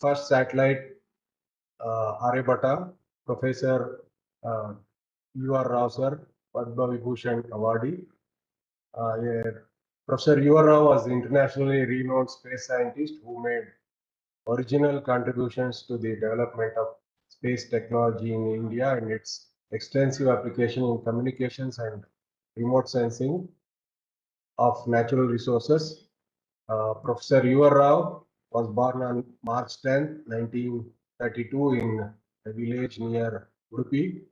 first satellite Aryabhatta, Professor uh, R Rao Sir, Padma Vibhushan Awardee. Professor R Rao was the internationally renowned space scientist who made original contributions to the development of space technology in India and its extensive application in communications and remote sensing of natural resources. Professor U.R. Rao was born on March 10, 1932 in a village near Udupi.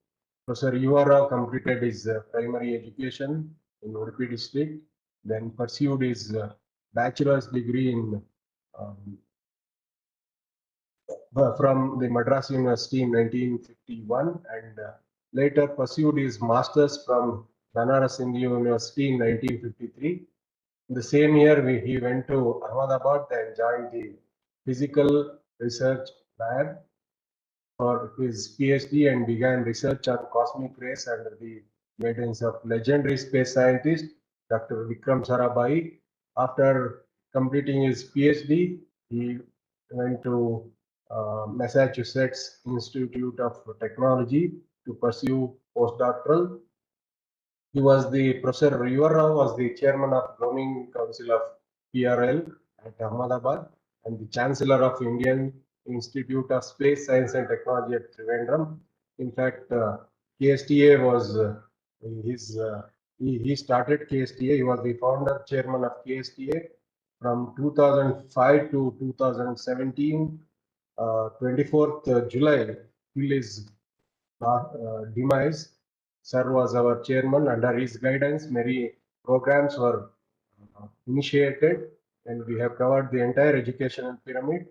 Professor U.R. Rao completed his primary education in Udupi district, then pursued his bachelor's degree in um, from the Madras University in 1951 and later pursued his master's from Banaras Hindu University in 1953. The same year, he went to Ahmedabad and joined the Physical Research Lab for his PhD and began research on cosmic rays under the guidance of legendary space scientist Dr. Vikram Sarabhai. After completing his PhD, he went to Massachusetts Institute of Technology to pursue postdoctoral. He was the Professor U.R. Rao was the chairman of Governing Council of PRL at Ahmedabad and the Chancellor of Indian Institute of Space Science and Technology at Trivandrum. In fact, KSTA was his. He started KSTA. He was the founder chairman of KSTA from 2005 to 2017. 24th July till his demise. Sir was our chairman. Under his guidance, many programs were initiated, and we have covered the entire educational pyramid.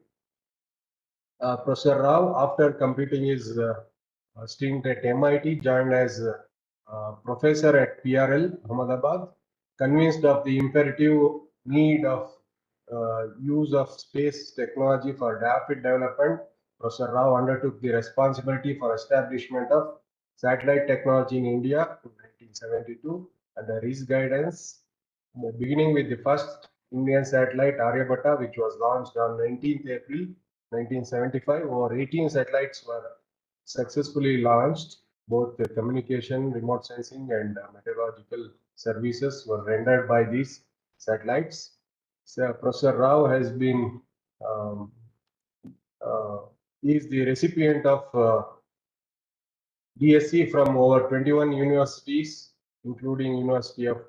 Professor Rao, after completing his stint at MIT, joined as professor at PRL, Ahmedabad, convinced of the imperative need of use of space technology for rapid development. Professor Rao undertook the responsibility for establishment of satellite technology in India in 1972 under his guidance, beginning with the first Indian satellite Aryabhatta, which was launched on 19th April 1975. Over 18 satellites were successfully launched. Both the communication, remote sensing, and meteorological services were rendered by these satellites. So Professor Rao has been um, is the recipient of DSC from over 21 universities, including University of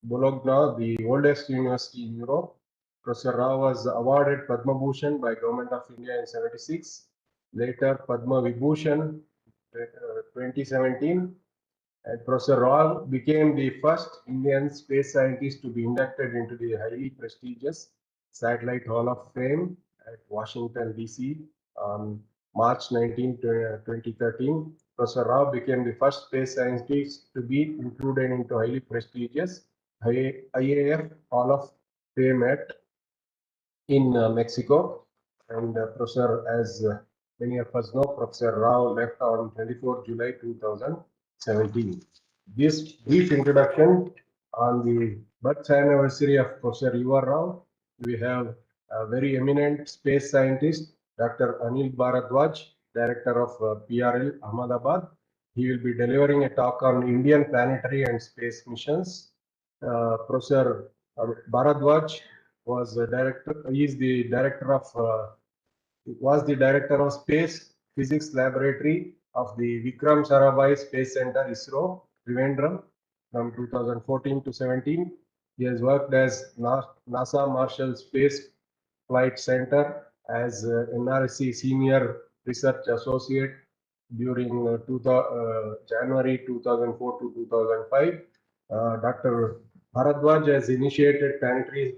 Bologna, the oldest university in Europe. Professor Rao was awarded Padma Bhushan by Government of India in 76. Later, Padma Vibhushan 2017. And Professor Rao became the first Indian space scientist to be inducted into the highly prestigious Satellite Hall of Fame at Washington, D.C. on March 19, 2013. Professor Rao became the first space scientist to be included into highly prestigious IAF Hall of Fame in Mexico. And Professor, as many of us know, Professor Rao left on 24 July 2017. This brief introduction on the birth anniversary of Professor U.R. Rao. We have a very eminent space scientist, Dr. Anil Bhardwaj, Director of PRL Ahmedabad. He will be delivering a talk on Indian planetary and space missions. Professor Bharadwaj was the director. He is the director of was the director of Space Physics Laboratory of the Vikram Sarabhai Space Center (ISRO) Trivandrum from 2014 to 17. He has worked as NASA Marshall Space Flight Center as NRC Senior Research Associate during January 2004 to 2005. Dr. Bharadwaj has initiated planetary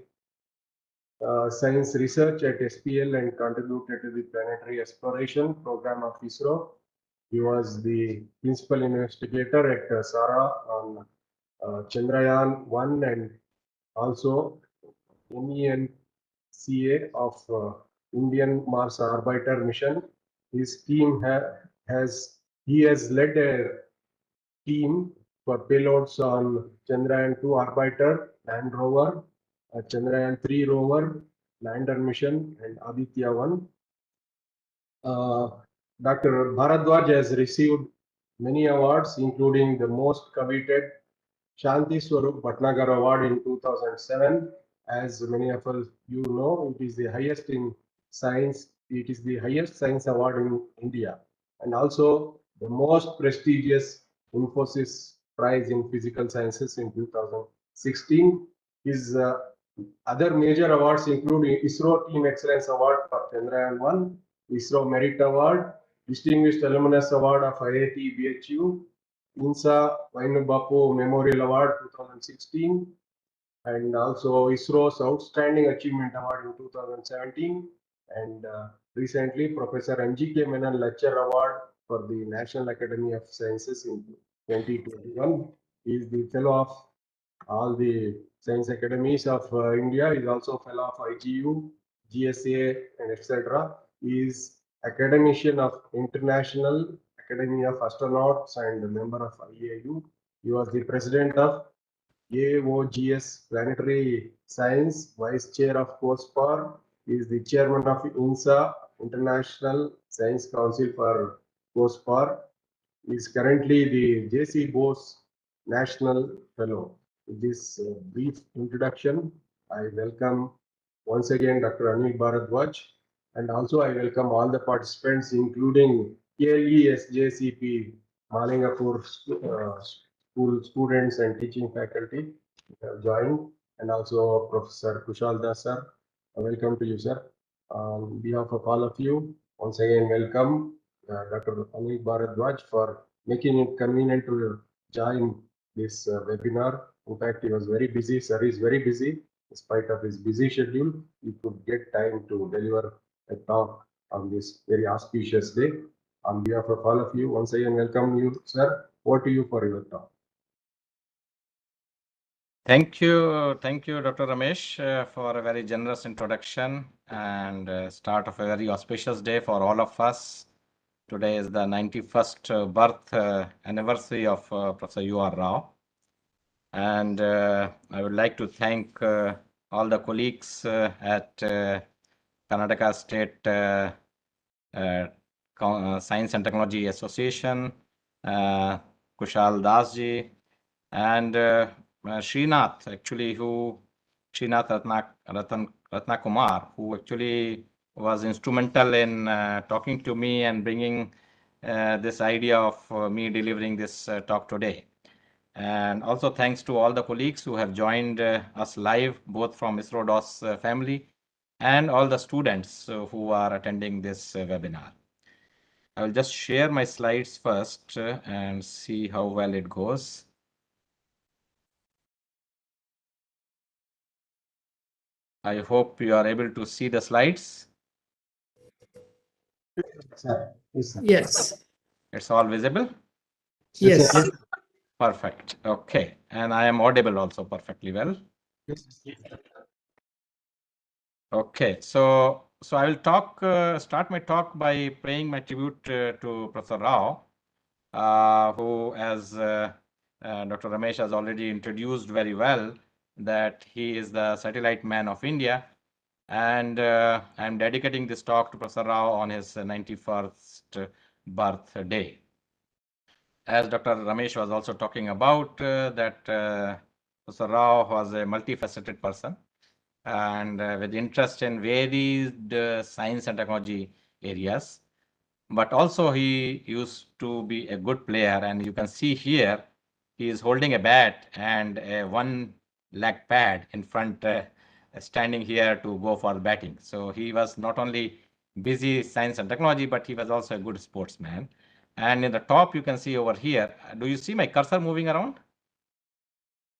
science research at SPL and contributed to the planetary exploration program of ISRO. He was the principal investigator at SARA on Chandrayaan 1 and also MENCA of Indian Mars Orbiter mission. His team he has led a team for payloads on Chandrayaan 2 orbiter, land rover, Chandrayaan 3 rover, lander mission, and Aditya 1. Dr. Bhardwaj has received many awards, including the most coveted Shanti Swarup Bhatnagar Award in 2007. As many of you know, it is the highest in science. It is the highest science award in India, and also the most prestigious Infosys Prize in Physical Sciences in 2016. His other major awards include ISRO Team Excellence Award for Chandrayaan-1, ISRO Merit Award, Distinguished Alumnus Award of IIT BHU, INSA Vainu Memorial Award 2016, and also ISRO's Outstanding Achievement Award in 2017, and recently Professor M.G.K. Menon Lecture Award for the National Academy of Sciences in 2021. He is the fellow of all the science academies of India. He is also fellow of IGU, GSA, and etc. He is academician of International Academy of Astronautics and a member of IAU. He was the president of AOGS Planetary Science, Vice Chair of COSPAR, is the Chairman of INSA, International Science Council for COSPAR, is currently the J.C. Bose National Fellow. With this brief introduction, I welcome once again Dr. Anil Bhardwaj, and also I welcome all the participants, including KLESJCP, Malingapur school students and teaching faculty who have joined, and also Professor Kushal Das sir. Welcome to you, sir. On behalf of all of you, once again welcome Dr. Anil Bhardwaj for making it convenient to join this webinar. In fact, he was very busy. Sir is very busy. In spite of his busy schedule, he could get time to deliver a talk on this very auspicious day. On behalf of all of you, once again welcome you, sir. Over to you for your talk. Thank you, Dr. Ramesh, for a very generous introduction and start of a very auspicious day for all of us. Today is the 91st birth anniversary of Professor R Rao. And I would like to thank all the colleagues at Karnataka State Science and Technology Association, Kushal Dasji, and Srinath, actually, Srinath Ratna Kumar, who actually was instrumental in talking to me and bringing this idea of me delivering this talk today. And also thanks to all the colleagues who have joined us live, both from ISRO DOS family and all the students who are attending this webinar. I will just share my slides first and see how well it goes. I hope you are able to see the slides. Yes. It's all visible? Yes. Perfect. Okay. And I am audible also perfectly well. Okay. So I will start my talk by paying my tribute to Professor Rao, who, as Dr. Ramesh has already introduced very well, that he is the satellite man of India. And I'm dedicating this talk to Professor Rao on his 91st birthday. As Dr. Ramesh was also talking about, that Professor Rao was a multifaceted person and with interest in varied science and technology areas. But also he used to be a good player, and you can see here he is holding a bat and a one leg pad in front, standing here to go for batting. So he was not only busy science and technology, but he was also a good sportsman. And in the top, you can see over here, do you see my cursor moving around?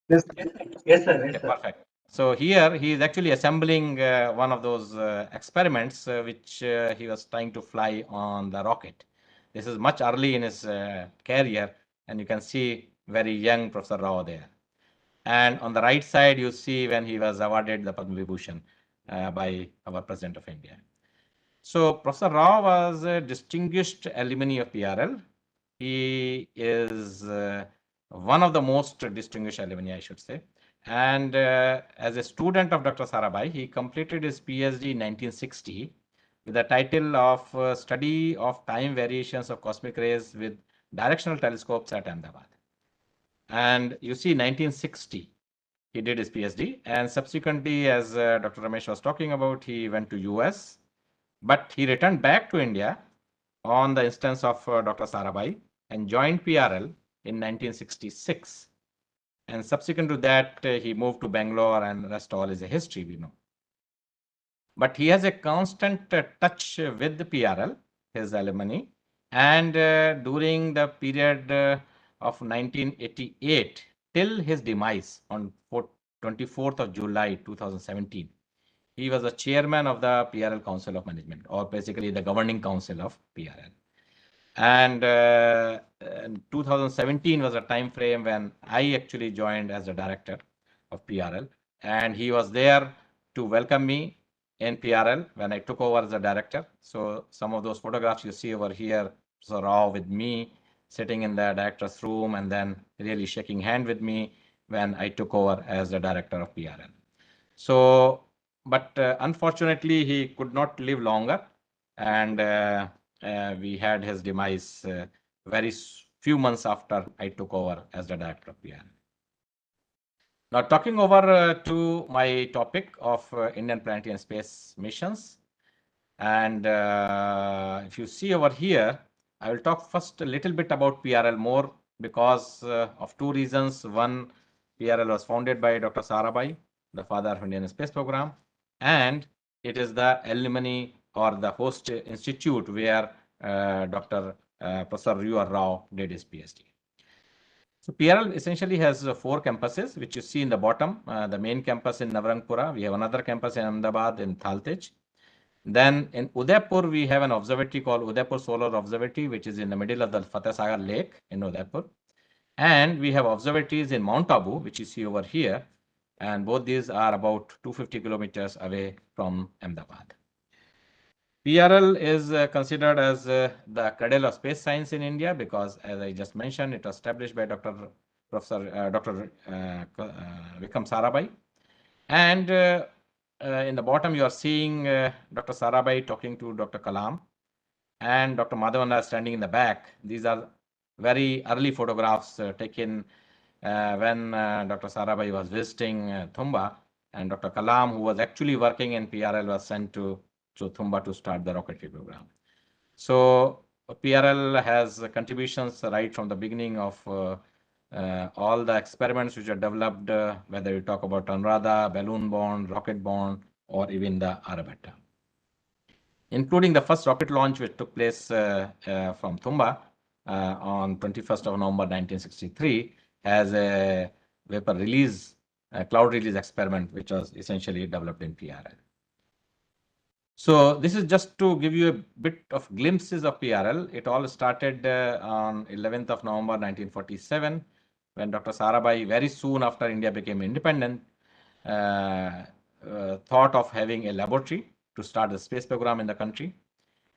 Yes, sir. Yes, sir. Okay, perfect. So here he is actually assembling one of those experiments which he was trying to fly on the rocket. This is much early in his career, and you can see very young Professor Rao there. And on the right side, you see when he was awarded the Padma Vibhushan by our President of India. So Professor Rao was a distinguished alumni of PRL. He is one of the most distinguished alumni, I should say. And as a student of Dr. Sarabhai, he completed his PhD in 1960 with the title of Study of Time Variations of Cosmic Rays with Directional Telescopes at Ahmedabad. And you see 1960, he did his PhD, and subsequently, as Dr. Ramesh was talking about, he went to US, but he returned back to India on the instance of Dr. Sarabhai and joined PRL in 1966. And subsequent to that, he moved to Bangalore, and the rest all is a history, we know. But he has a constant touch with the PRL, his alumni, and during the period of 1988 till his demise on 24th of July 2017, he was the chairman of the PRL Council of Management, or basically the governing council of PRL. And 2017 was a time frame when I actually joined as the director of PRL, and he was there to welcome me in PRL when I took over as a director. So some of those photographs you see over here, so Rao with me sitting in the director's room, and then really shaking hand with me when I took over as the director of PRL. So, but unfortunately, he could not live longer, and we had his demise very few months after I took over as the director of PRL. Now, talking over to my topic of Indian Planetary and Space Missions. And if you see over here, I will talk first a little bit about PRL more because of two reasons. One, PRL was founded by Dr. Sarabhai, the father of Indian Space Program, and it is the alumni or the host institute where Dr. Professor R Rao did his PhD. So PRL essentially has four campuses, which you see in the bottom. The main campus in Navrangpura. We have another campus in Ahmedabad in Thaltej. Then in Udaipur, we have an observatory called Udaipur Solar Observatory, which is in the middle of the Fateh Sagar Lake in Udaipur. And we have observatories in Mount Abu, which you see over here. And both these are about 250 kilometers away from Ahmedabad. PRL is considered as the cradle of space science in India because, as I just mentioned, it was established by Dr. Vikram Sarabhai. And in the bottom, you are seeing Dr. Sarabhai talking to Dr. Kalam and Dr. Madhavana standing in the back. These are very early photographs taken when Dr. Sarabhai was visiting Thumba, and Dr. Kalam, who was actually working in PRL, was sent to Thumba to start the rocketry program. So PRL has contributions right from the beginning of all the experiments which are developed, whether you talk about Anuradha, balloon-borne, rocket-borne, or even the Aryabhatta, including the first rocket launch which took place from Thumba on 21st of November 1963 as a vapor release, cloud release experiment, which was essentially developed in PRL. So this is just to give you a bit of glimpses of PRL. It all started on 11th of November 1947 when Dr. Sarabhai, very soon after India became independent, thought of having a laboratory to start the space program in the country.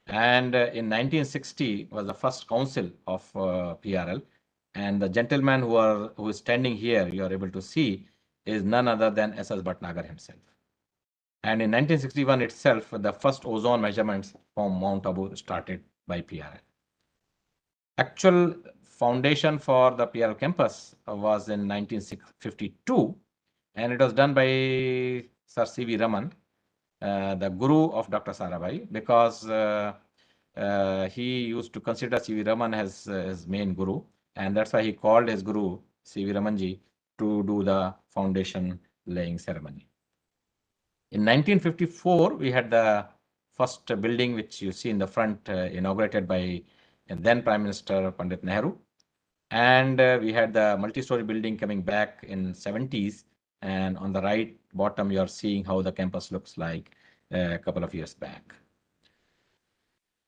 And in 1960 was the first council of PRL. And the gentleman who is standing here, you are able to see, is none other than S.S. Bhatnagar himself. And in 1961 itself, the first ozone measurements from Mount Abu started by PRL. Actual foundation for the PRL campus was in 1952, and it was done by Sir C.V. Raman, the guru of Dr. Sarabhai, because he used to consider C.V. Raman as his main guru, and that's why he called his guru, C.V. Ramanji, to do the foundation laying ceremony. In 1954, we had the first building, which you see in the front, inaugurated by then Prime Minister Pandit Nehru. And we had the multi-story building coming back in 70s. And on the right bottom, you are seeing how the campus looks like a couple of years back.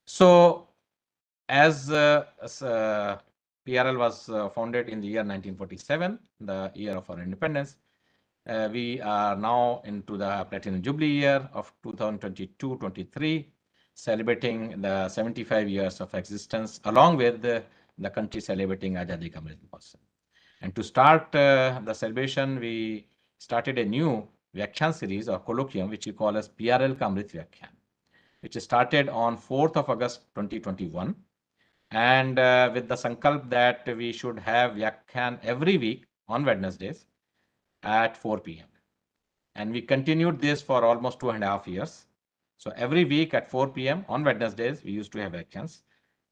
So as PRL was founded in the year 1947, the year of our independence, we are now into the Platinum Jubilee year of 2022-23, celebrating the 75 years of existence, along with the country celebrating Azadi Ka Amrit Mahotsav. And to start the celebration, we started a new Vyakhyan series or colloquium, which we call as PRL Ka Amrit Vyakhyan. which started on 4th of August 2021. And with the sankalp that we should have Vyakhan every week on Wednesdays at 4 p.m. And we continued this for almost 2.5 years. So every week at 4 p.m. on Wednesdays, we used to have Vyakhans.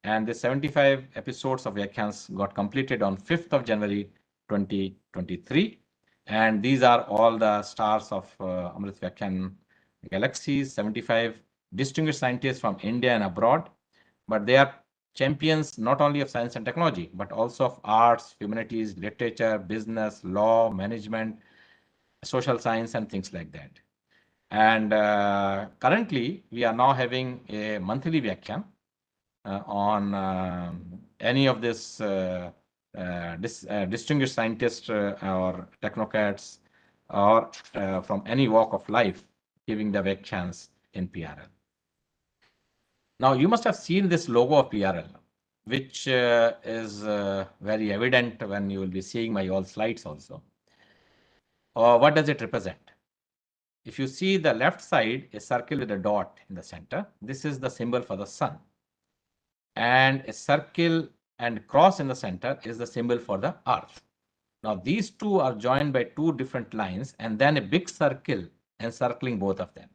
And the 75 episodes of Vyakhans got completed on 5th of January 2023. And these are all the stars of Amrit Vyakhan galaxies, 75 distinguished scientists from India and abroad. But they are champions not only of science and technology, but also of arts, humanities, literature, business, law, management, social science, and things like that. And currently, we are now having a monthly Vyakhyan on any of this distinguished scientists or technocrats or from any walk of life giving the Vyakhyans in PRL. Now, you must have seen this logo of PRL, which is very evident when you will be seeing my all slides also. What does it represent? If you see the left side, a circle with a dot in the center, this is the symbol for the sun. And a circle and cross in the center is the symbol for the earth. Now, these two are joined by two different lines and then a big circle encircling both of them.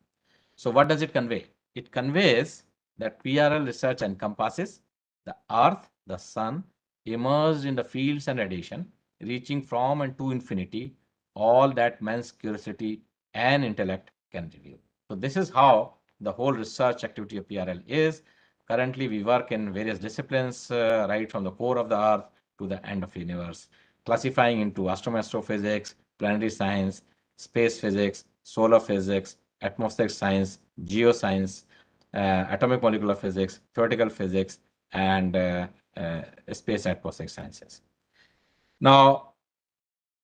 So what does it convey? It conveys that PRL research encompasses the earth, the sun, immersed in the fields and radiation, reaching from and to infinity, all that man's curiosity and intellect can reveal. So this is how the whole research activity of PRL is. Currently, we work in various disciplines, right from the core of the earth to the end of the universe, classifying into astrophysics, planetary science, space physics, solar physics, atmospheric science, geoscience, atomic molecular physics, theoretical physics, and space atmospheric sciences. Now,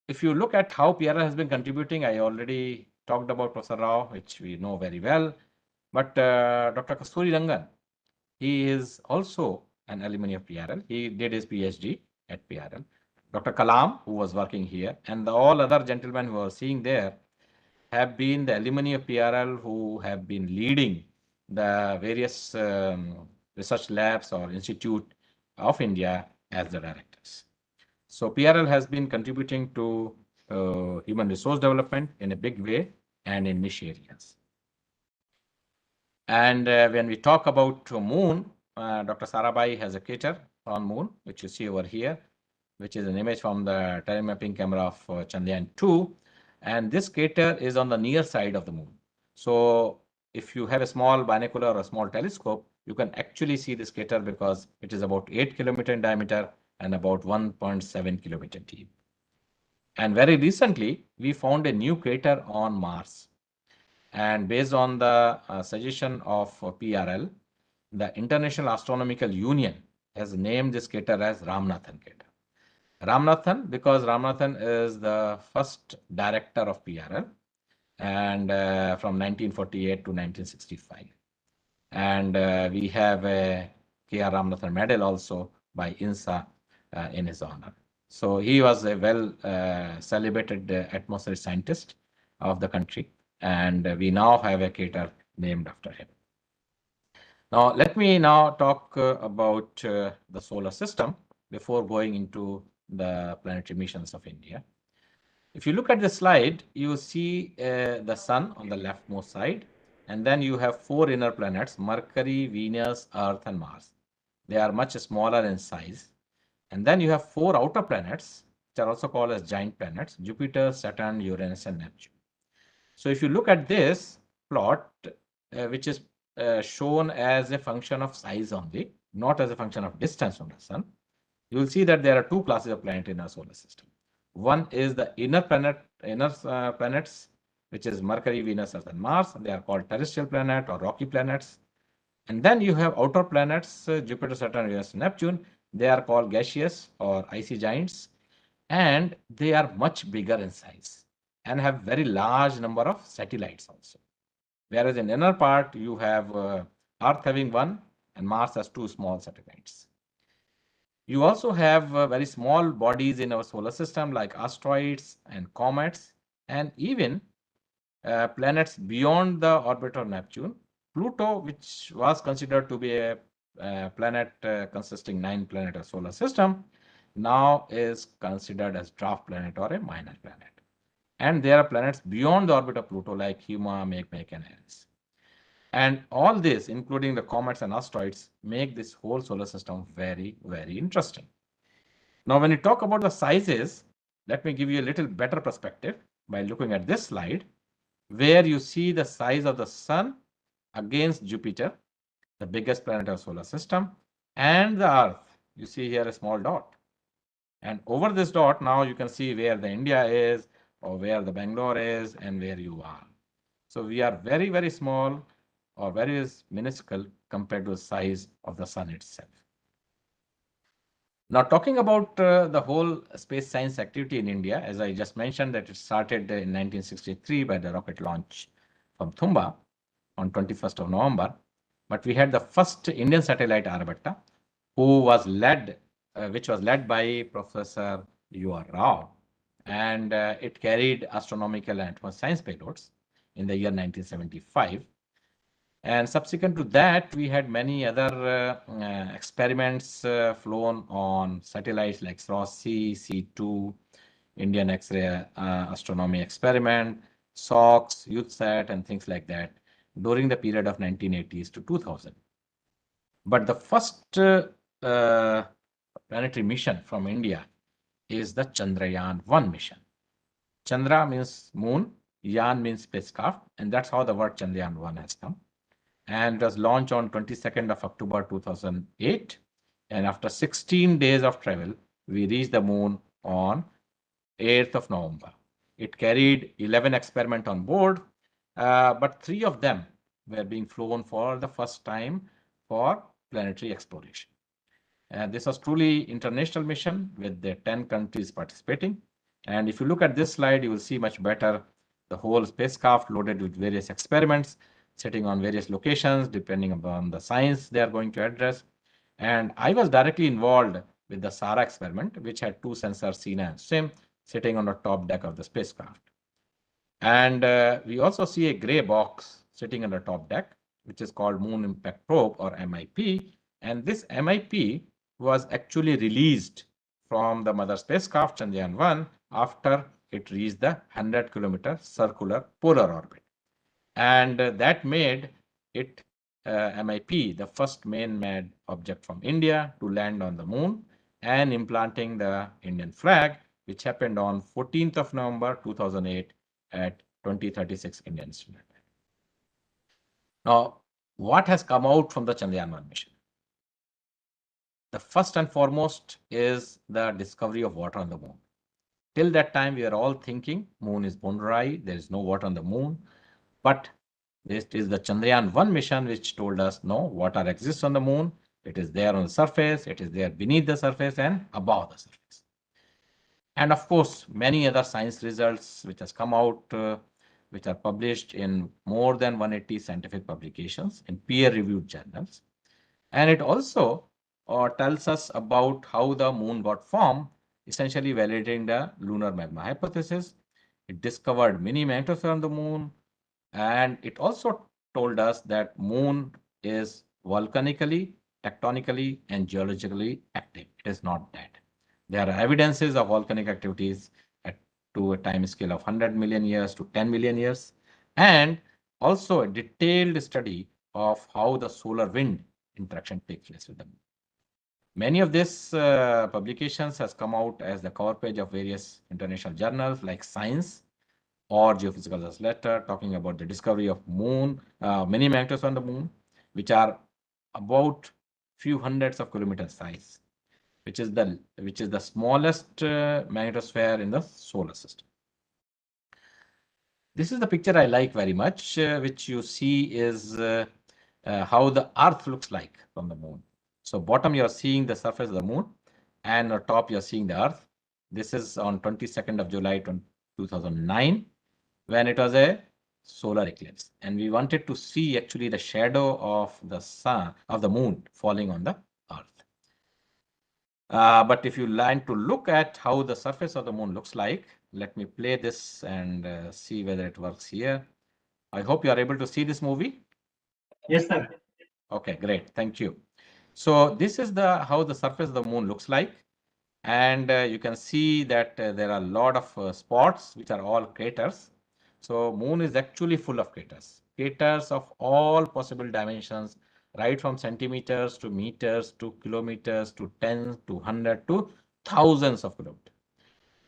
if you look at how PRL has been contributing, I already talked about Professor Rao, which we know very well. But Dr. Kasturi Rangan, he is also an alumni of PRL. He did his PhD at PRL. Dr. Kalam, who was working here, and all other gentlemen who are seeing there have been the alumni of PRL who have been leading the various research labs or institute of India as the directors. So PRL has been contributing to human resource development in a big way and in niche areas. And when we talk about moon, Dr. Sarabhai has a crater on moon, which you see over here, which is an image from the terrain mapping camera of Chandrayaan-2. And this crater is on the near side of the moon. So if you have a small binocular or a small telescope, you can actually see this crater because it is about 8 kilometers in diameter and about 1.7 kilometers deep. And very recently, we found a new crater on Mars. And based on the suggestion of PRL, the International Astronomical Union has named this crater as Ramanathan crater. Ramanathan, because Ramanathan is the first director of PRL and from 1948 to 1965. And we have a K.R. Ramanathan medal also by INSA in his honor. So he was a well celebrated atmospheric scientist of the country, and we now have a crater named after him. Now, let me now talk about the solar system before going into the planetary missions of India. If you look at the slide, you see the sun on the leftmost side, and then you have 4 inner planets, Mercury, Venus, Earth, and Mars. They are much smaller in size. And then you have 4 outer planets, which are also called as giant planets, Jupiter, Saturn, Uranus, and Neptune. So if you look at this plot, which is shown as a function of size only, not as a function of distance from the sun, you will see that there are 2 classes of planets in our solar system. One is the inner planets, which is Mercury, Venus, Earth, and Mars. They are called terrestrial planet or rocky planets. And then you have outer planets, Jupiter, Saturn, Uranus, and Neptune. They are called gaseous or icy giants, and they are much bigger in size and have very large number of satellites also. Whereas in inner part, you have Earth having 1 and Mars has 2 small satellites. You also have very small bodies in our solar system like asteroids and comets, and even planets beyond the orbit of Neptune, Pluto, which was considered to be a planet consisting 9 planet solar system, now is considered as dwarf planet or a minor planet. And there are planets beyond the orbit of Pluto like Huma, Makemake, and Eris. And all this, including the comets and asteroids, make this whole solar system very, very interesting. Now, when you talk about the sizes, let me give you a little better perspective by looking at this slide, where you see the size of the Sun against Jupiter, the biggest planet of solar system, and the Earth. You see here a small dot. And over this dot, now you can see where the India is, or where the Bangalore is, and where you are. So we are very, very small or very minuscule compared to the size of the Sun itself. Now, talking about the whole space science activity in India, as I just mentioned that it started in 1963 by the rocket launch from Thumba on 21st of November. But we had the first Indian satellite Aryabhatta, which was led by Professor R Rao, and it carried astronomical and atmospheric science payloads in the year 1975. And subsequent to that, we had many other experiments flown on satellites like SROS-C, C2, Indian X-ray Astronomy Experiment, SOX, YouthSat, and things like that during the period of 1980s to 2000. But the first planetary mission from India is the Chandrayaan-1 mission. Chandra means moon, Yan means spacecraft, and that's how the word Chandrayaan-1 has come. And it was launched on 22nd of October 2008. And after 16 days of travel, we reached the moon on 8th of November. It carried 11 experiments on board, but 3 of them were being flown for the first time for planetary exploration. And this was truly international mission with the 10 countries participating. And if you look at this slide, you will see much better the whole spacecraft loaded with various experiments sitting on various locations depending upon the science they are going to address. And I was directly involved with the SARA experiment, which had 2 sensors, SENA and SIM, sitting on the top deck of the spacecraft. And we also see a gray box sitting on the top deck, which is called Moon Impact Probe or MIP. And this MIP was actually released from the mother spacecraft Chandrayaan-1 after it reached the 100-kilometer circular polar orbit. And that made it MIP the first man-made object from India to land on the moon and implanting the Indian flag, which happened on 14th of November 2008 at 2036 Indian Standard Time. Now, what has come out from the Chandrayaan-1 mission? The first and foremost is the discovery of water on the moon. Till that time, we are all thinking moon is bone dry, there is no water on the moon. But this is the Chandrayaan-1 mission which told us no, water exists on the moon. It is there on the surface, it is there beneath the surface and above the surface. And of course, many other science results which has come out, which are published in more than 180 scientific publications in peer-reviewed journals. And it also tells us about how the moon got formed, essentially validating the lunar magma hypothesis. It discovered mini magnetosphere on the moon, and it also told us that moon is volcanically, tectonically, and geologically active. It is not dead. There are evidences of volcanic activities to a time scale of 100 million years to 10 million years, and also a detailed study of how the solar wind interaction takes place with the moon. Many of these publications has come out as the cover page of various international journals like Science or Geophysical Letter, talking about the discovery of moon, mini magnetospheres on the moon, which are about few hundreds of kilometers size, which is the smallest magnetosphere in the solar system. This is the picture I like very much, which you see is how the Earth looks like from the moon. So bottom you are seeing the surface of the moon, and on top you are seeing the Earth. This is on 22nd of July 2009, when it was a solar eclipse, and we wanted to see actually the shadow of the sun, of the moon falling on the Earth. But if you like to look at how the surface of the moon looks like, let me play this and see whether it works here. I hope you are able to see this movie. Yes, sir. Okay, great. Thank you. So this is how the surface of the moon looks like. And you can see that there are a lot of spots which are all craters. So moon is actually full of craters of all possible dimensions, right from centimeters to meters to kilometers to tens to 100 to thousands of kilometers.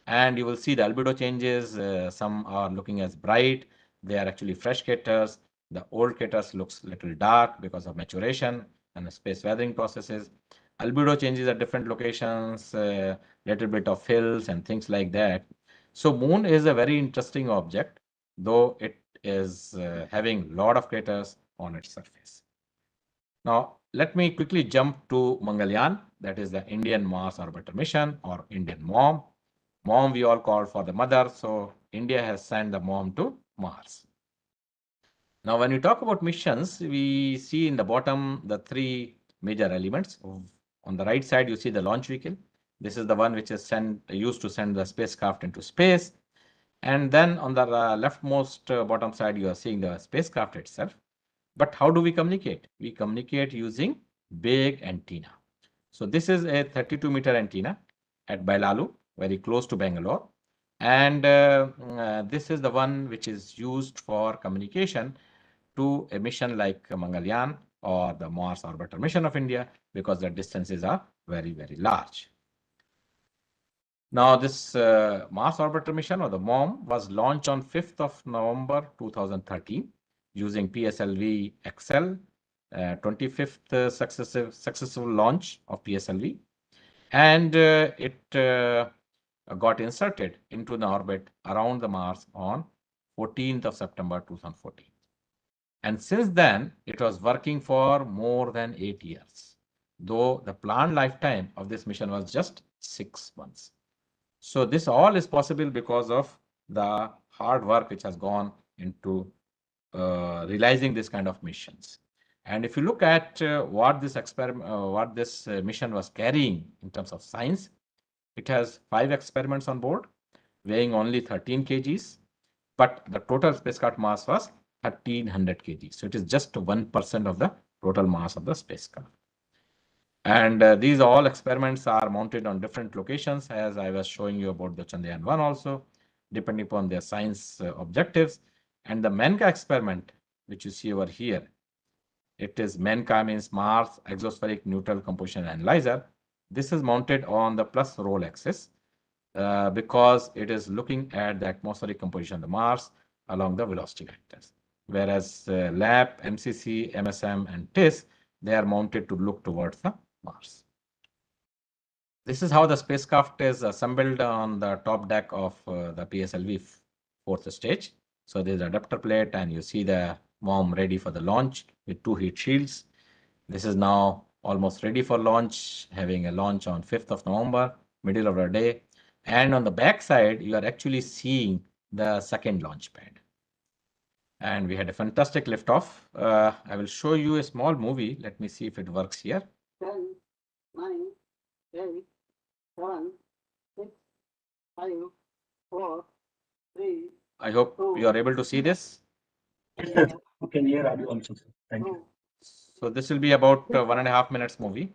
And you will see the albedo changes. Some are looking as bright. They are actually fresh craters. The old craters looks little dark because of maturation and space weathering processes. Albedo changes at different locations, little bit of hills and things like that. So moon is a very interesting object, though it is having a lot of craters on its surface. Now, let me quickly jump to Mangalyaan, that is the Indian Mars Orbiter Mission or Indian MOM. MOM we all call for the mother, so India has sent the MOM to Mars. Now, when we talk about missions, we see in the bottom the three major elements. On the right side, you see the launch vehicle. This is the one which is used to send the spacecraft into space. And then on the leftmost bottom side, you are seeing the spacecraft itself. But how do we communicate? We communicate using big antenna. So this is a 32-meter antenna at Bailalu, very close to Bangalore. And this is the one which is used for communication to a mission like Mangalyaan or the Mars Orbiter Mission of India, because the distances are very, very large. Now, this Mars Orbiter Mission or the MOM was launched on 5th of November 2013 using PSLV XL, 25th successful launch of PSLV. And it got inserted into the orbit around the Mars on 14th of September 2014. And since then, it was working for more than 8 years, though the planned lifetime of this mission was just 6 months. So this all is possible because of the hard work which has gone into realizing this kind of missions. And if you look at what this mission was carrying in terms of science, it has 5 experiments on board, weighing only 13 kgs, but the total spacecraft mass was 1300 kg. So it is just 1% of the total mass of the spacecraft. And these all experiments are mounted on different locations, as I was showing you about the Chandrayaan-1 also, depending upon their science objectives. And the MENCA experiment, which you see over here, it is MENCA, means Mars Exospheric Neutral Composition Analyzer. This is mounted on the plus roll axis because it is looking at the atmospheric composition of the Mars along the velocity vectors. Whereas LAP, MCC, MSM, and TIS, they are mounted to look towards the Mars. This is how the spacecraft is assembled on the top deck of the PSLV fourth stage. So there's an adapter plate, and you see the MOM ready for the launch with 2 heat shields. This is now almost ready for launch, having a launch on 5th of November, middle of the day. And on the back side, you are actually seeing the second launch pad. And we had a fantastic liftoff. I will show you a small movie. Let me see if it works here. 10, 9, 8, 7, 6, 5, 4, 3. I hope you are able to see this. Yes, sir. You can hear audio also, sir. Thank you. So this will be about 1.5 minutes movie.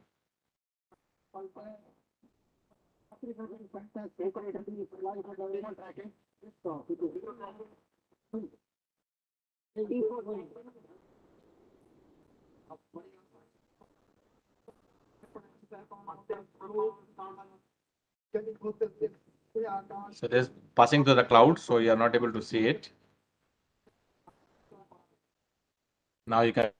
So it is passing through the cloud, so you are not able to see it. Now you can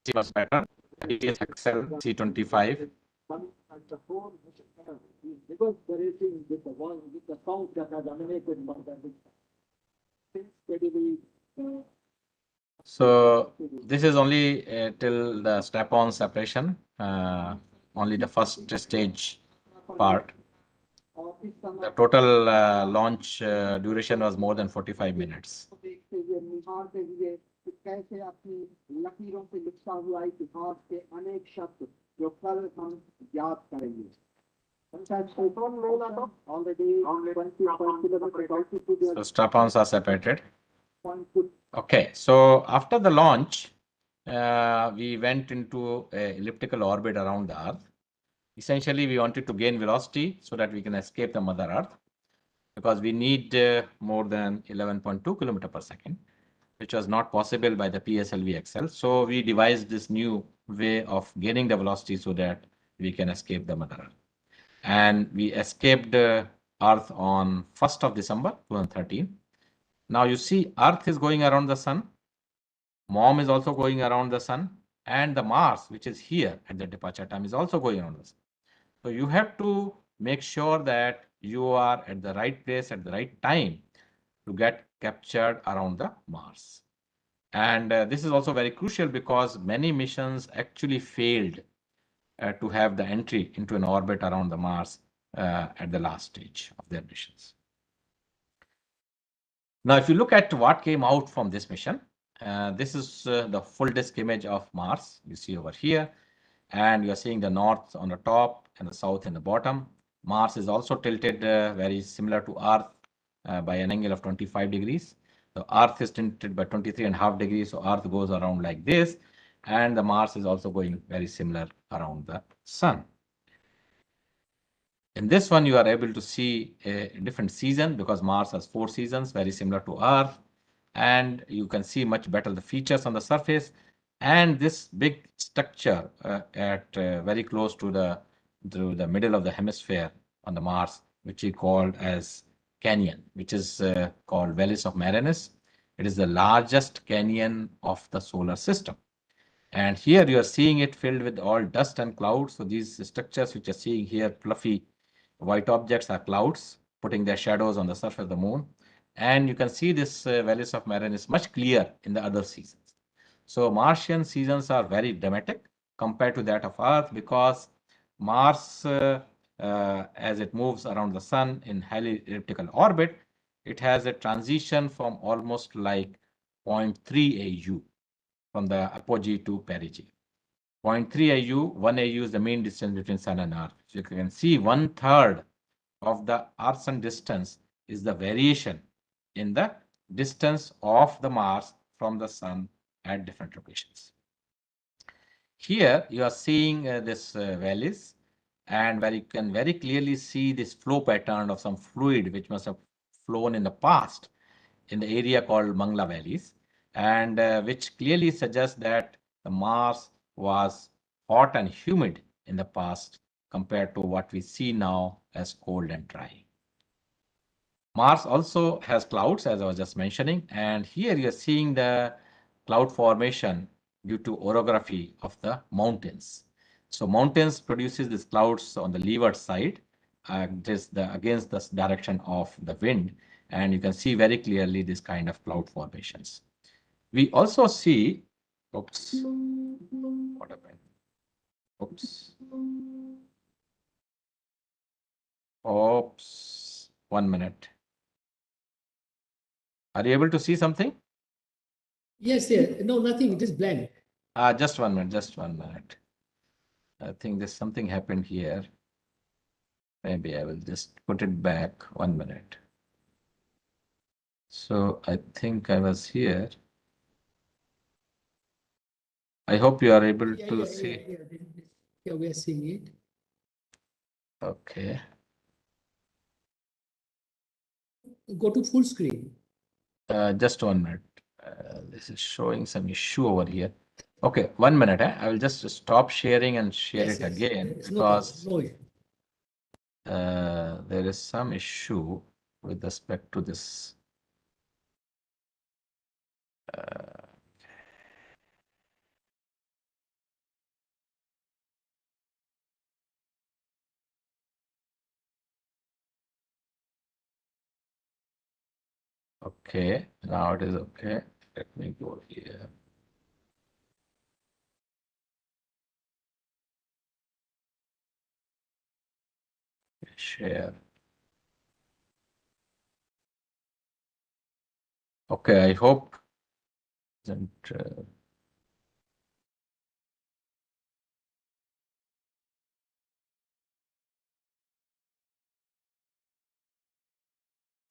see much better. It is Excel C25. Because the racing with the one with the sound that has emanated by the steadily. So this is only till the strap-on separation, only the first stage part. The total launch duration was more than 45 minutes. So strap-ons are separated. point put. Okay, so after the launch, we went into an elliptical orbit around the Earth. Essentially, we wanted to gain velocity so that we can escape the Mother Earth, because we need more than 11.2 kilometer per second, which was not possible by the PSLV XL. So we devised this new way of gaining the velocity so that we can escape the Mother Earth. And we escaped Earth on 1st of December 2013. Now you see Earth is going around the sun. Mom is also going around the sun, and the Mars, which is here at the departure time, is also going around the sun. So you have to make sure that you are at the right place at the right time to get captured around the Mars. And this is also very crucial because many missions actually failed to have the entry into an orbit around the Mars at the last stage of their missions. Now, if you look at what came out from this mission, this is the full disk image of Mars you see over here, and you are seeing the north on the top and the south in the bottom. Mars is also tilted very similar to Earth by an angle of 25 degrees. The Earth is tilted by 23.5 degrees, so Earth goes around like this, and the Mars is also going very similar around the sun. In this one, you are able to see a different season because Mars has 4 seasons, very similar to Earth. And you can see much better the features on the surface. And this big structure at very close to the middle of the hemisphere on the Mars, which is called as canyon, which is called Valles of Marianas. It is the largest canyon of the solar system. And here you are seeing it filled with all dust and clouds. So these structures which you're seeing here, fluffy white objects, are clouds putting their shadows on the surface of the moon. And you can see this Valles of Marianas is much clearer in the other seasons. So Martian seasons are very dramatic compared to that of Earth because Mars, as it moves around the sun in highly elliptical orbit, it has a transition from almost like 0.3 AU from the apogee to perigee. 0.3 AU, 1 AU is the mean distance between Sun and Earth. So you can see 1/3 of the Earth's distance is the variation in the distance of the Mars from the Sun at different locations. Here you are seeing this valleys, and where you can very clearly see this flow pattern of some fluid which must have flown in the past in the area called Mangla Valleys, and which clearly suggests that the Mars was hot and humid in the past compared to what we see now as cold and dry. Mars also has clouds, as I was just mentioning, and here you're seeing the cloud formation due to orography of the mountains. So mountains produces these clouds on the leeward side, against the direction of the wind, and you can see very clearly this kind of cloud formations. We also see, oops, what happened? Oops. Oops, 1 minute. Are you able to see something? Yes, no, nothing, just blank. Just 1 minute, just 1 minute. I think there's something happened here. Maybe I will just put it back 1 minute. So I think I was here. I hope you are able to see. Yeah, we are seeing it. Okay. Go to full screen. Just 1 minute. This is showing some issue over here. Okay, 1 minute. I will just stop sharing and share Yes, it yes, again yes, because no issue. there is some issue with respect to this. Okay, now it is okay. Let me go here. Share. Okay, I hope isn't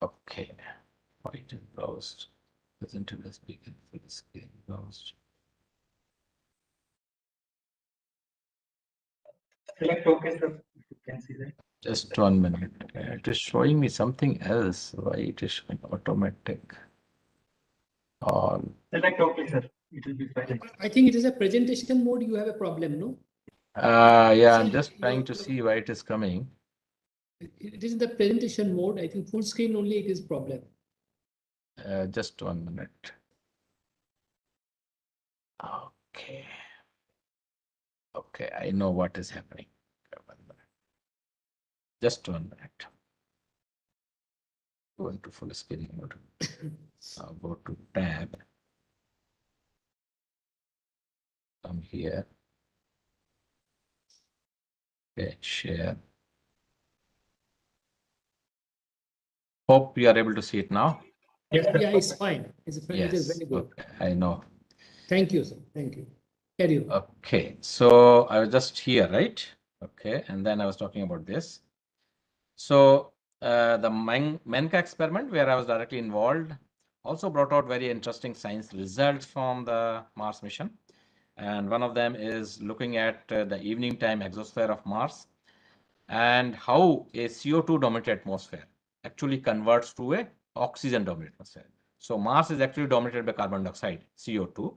okay. White and browsed. Presented as beacon full screen closed. Select OK, sir. You can see that. Just 1 minute. It is showing me something else. Why it is showing automatic? On. Select OK, sir. It will be fine. I think it is a presentation mode. You have a problem, no? Yeah, I'm See, just trying to see why it is coming. It is in the presentation mode. I think full screen only it is problem. Just 1 minute. Okay. Okay, I know what is happening. 1 minute. Just 1 minute. Go into full screen mode. Go to tab. Come here. Okay, share. Hope you are able to see it now. Yes, sir. Yeah, it's fine. It is Yes, very good. okay, I know. Thank you, sir. Thank you. Carry on. Okay, so I was just here, right? Okay, and then I was talking about this. So the Menka experiment, where I was directly involved, also brought out very interesting science results from the Mars mission. And one of them is looking at the evening time exosphere of Mars and how a CO2 dominated atmosphere actually converts to a oxygen dominated atmosphere. So Mars is actually dominated by carbon dioxide, CO2.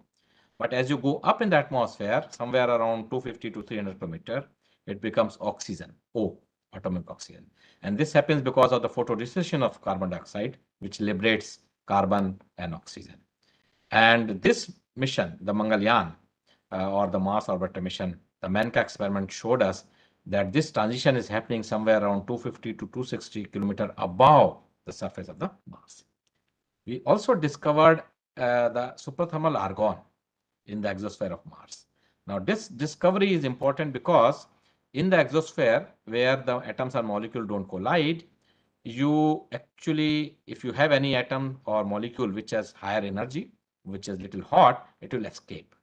But as you go up in the atmosphere, somewhere around 250 to 300 kilometer, it becomes oxygen, O, atomic oxygen. And this happens because of the photodissociation of carbon dioxide, which liberates carbon and oxygen. And this mission, the Mangalyaan, or the Mars orbiter mission, the Menka experiment showed us that this transition is happening somewhere around 250 to 260 kilometer above the surface of the Mars. We also discovered the superthermal argon in the exosphere of Mars. Now, this discovery is important because in the exosphere, where the atoms and molecules don't collide, you actually, if you have any atom or molecule which has higher energy, which is little hot, it will escape.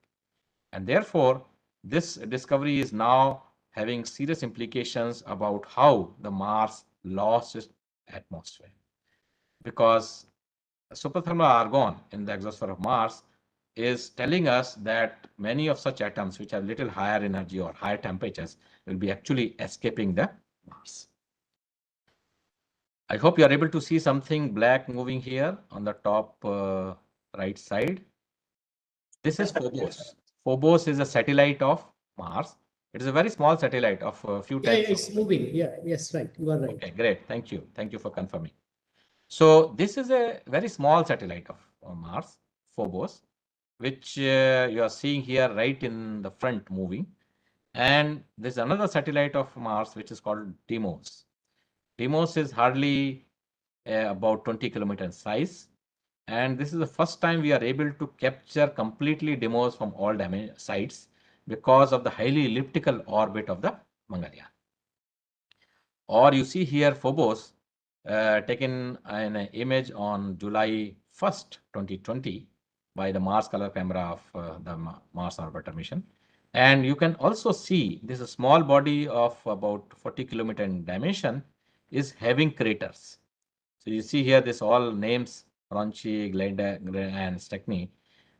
And therefore, this discovery is now having serious implications about how the Mars lost its atmosphere. Because superthermal argon in the exosphere of Mars is telling us that many of such atoms which have little higher energy or higher temperatures will be actually escaping the Mars. I hope you are able to see something black moving here on the top right side. This is Phobos. Phobos is a satellite of Mars. It is a very small satellite of a few Yeah, tens. it's moving. Yeah, yes, right. You are right. Okay, great. Thank you. Thank you for confirming. So this is a very small satellite of Mars, Phobos, which you are seeing here right in the front moving. And there's another satellite of Mars, which is called Deimos. Deimos is hardly about 20 kilometers in size. And this is the first time we are able to capture completely Deimos from all sides because of the highly elliptical orbit of the Mangalyaan. Or you see here Phobos taken an image on July 1st, 2020 by the Mars Color Camera of the Mars Orbiter mission. And you can also see this is a small body of about 40 kilometer in dimension is having craters. So you see here this all names, Ronchi, Glenda, and Stechny,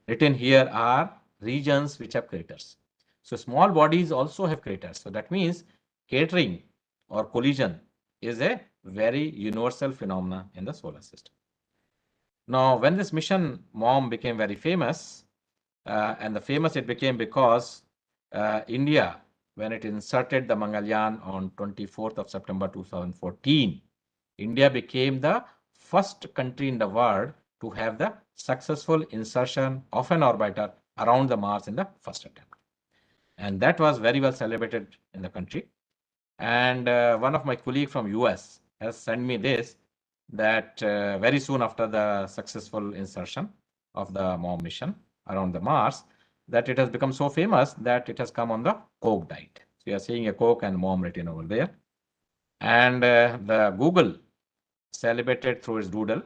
written here are regions which have craters. So small bodies also have craters. So that means cratering or collision is a very universal phenomena in the solar system. Now, when this mission MOM became very famous, and the famous it became because India, when it inserted the Mangalyaan on 24th of September 2014, India became the first country in the world to have the successful insertion of an orbiter around the Mars in the first attempt. And that was very well celebrated in the country. And one of my colleagues from US has sent me this, that very soon after the successful insertion of the MOM mission around the Mars, that it has become so famous that it has come on the Coke diet. So you are seeing a Coke and MOM written over there. And the Google celebrated through its doodle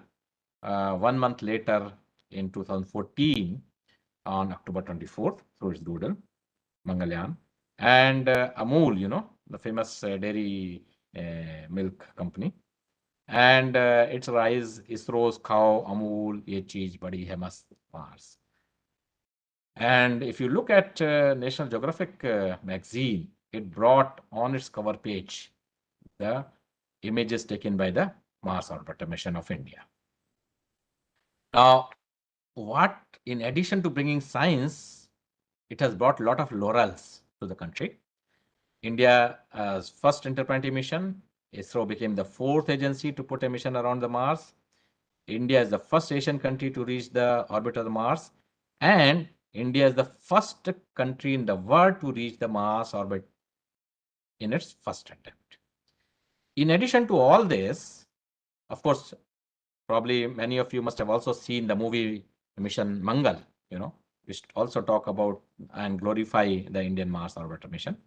1 month later in 2014 on October 24th through its doodle, Mangalyaan. And Amul, the famous dairy milk company, And its rise, ISRO's cow, Amul, ye cheez badi hai mast Mars. And if you look at National Geographic magazine, it brought on its cover page the images taken by the Mars Orbiter mission of India. Now, what, in addition to bringing science, it has brought a lot of laurels to the country. India's first interplanetary mission, ISRO became the 4th agency to put a mission around the Mars. India is the first Asian country to reach the orbit of the Mars, and India is the first country in the world to reach the Mars orbit in its first attempt. In addition to all this, of course, probably many of you must have also seen the movie Mission Mangal, which also talk about and glorify the Indian Mars orbiter mission.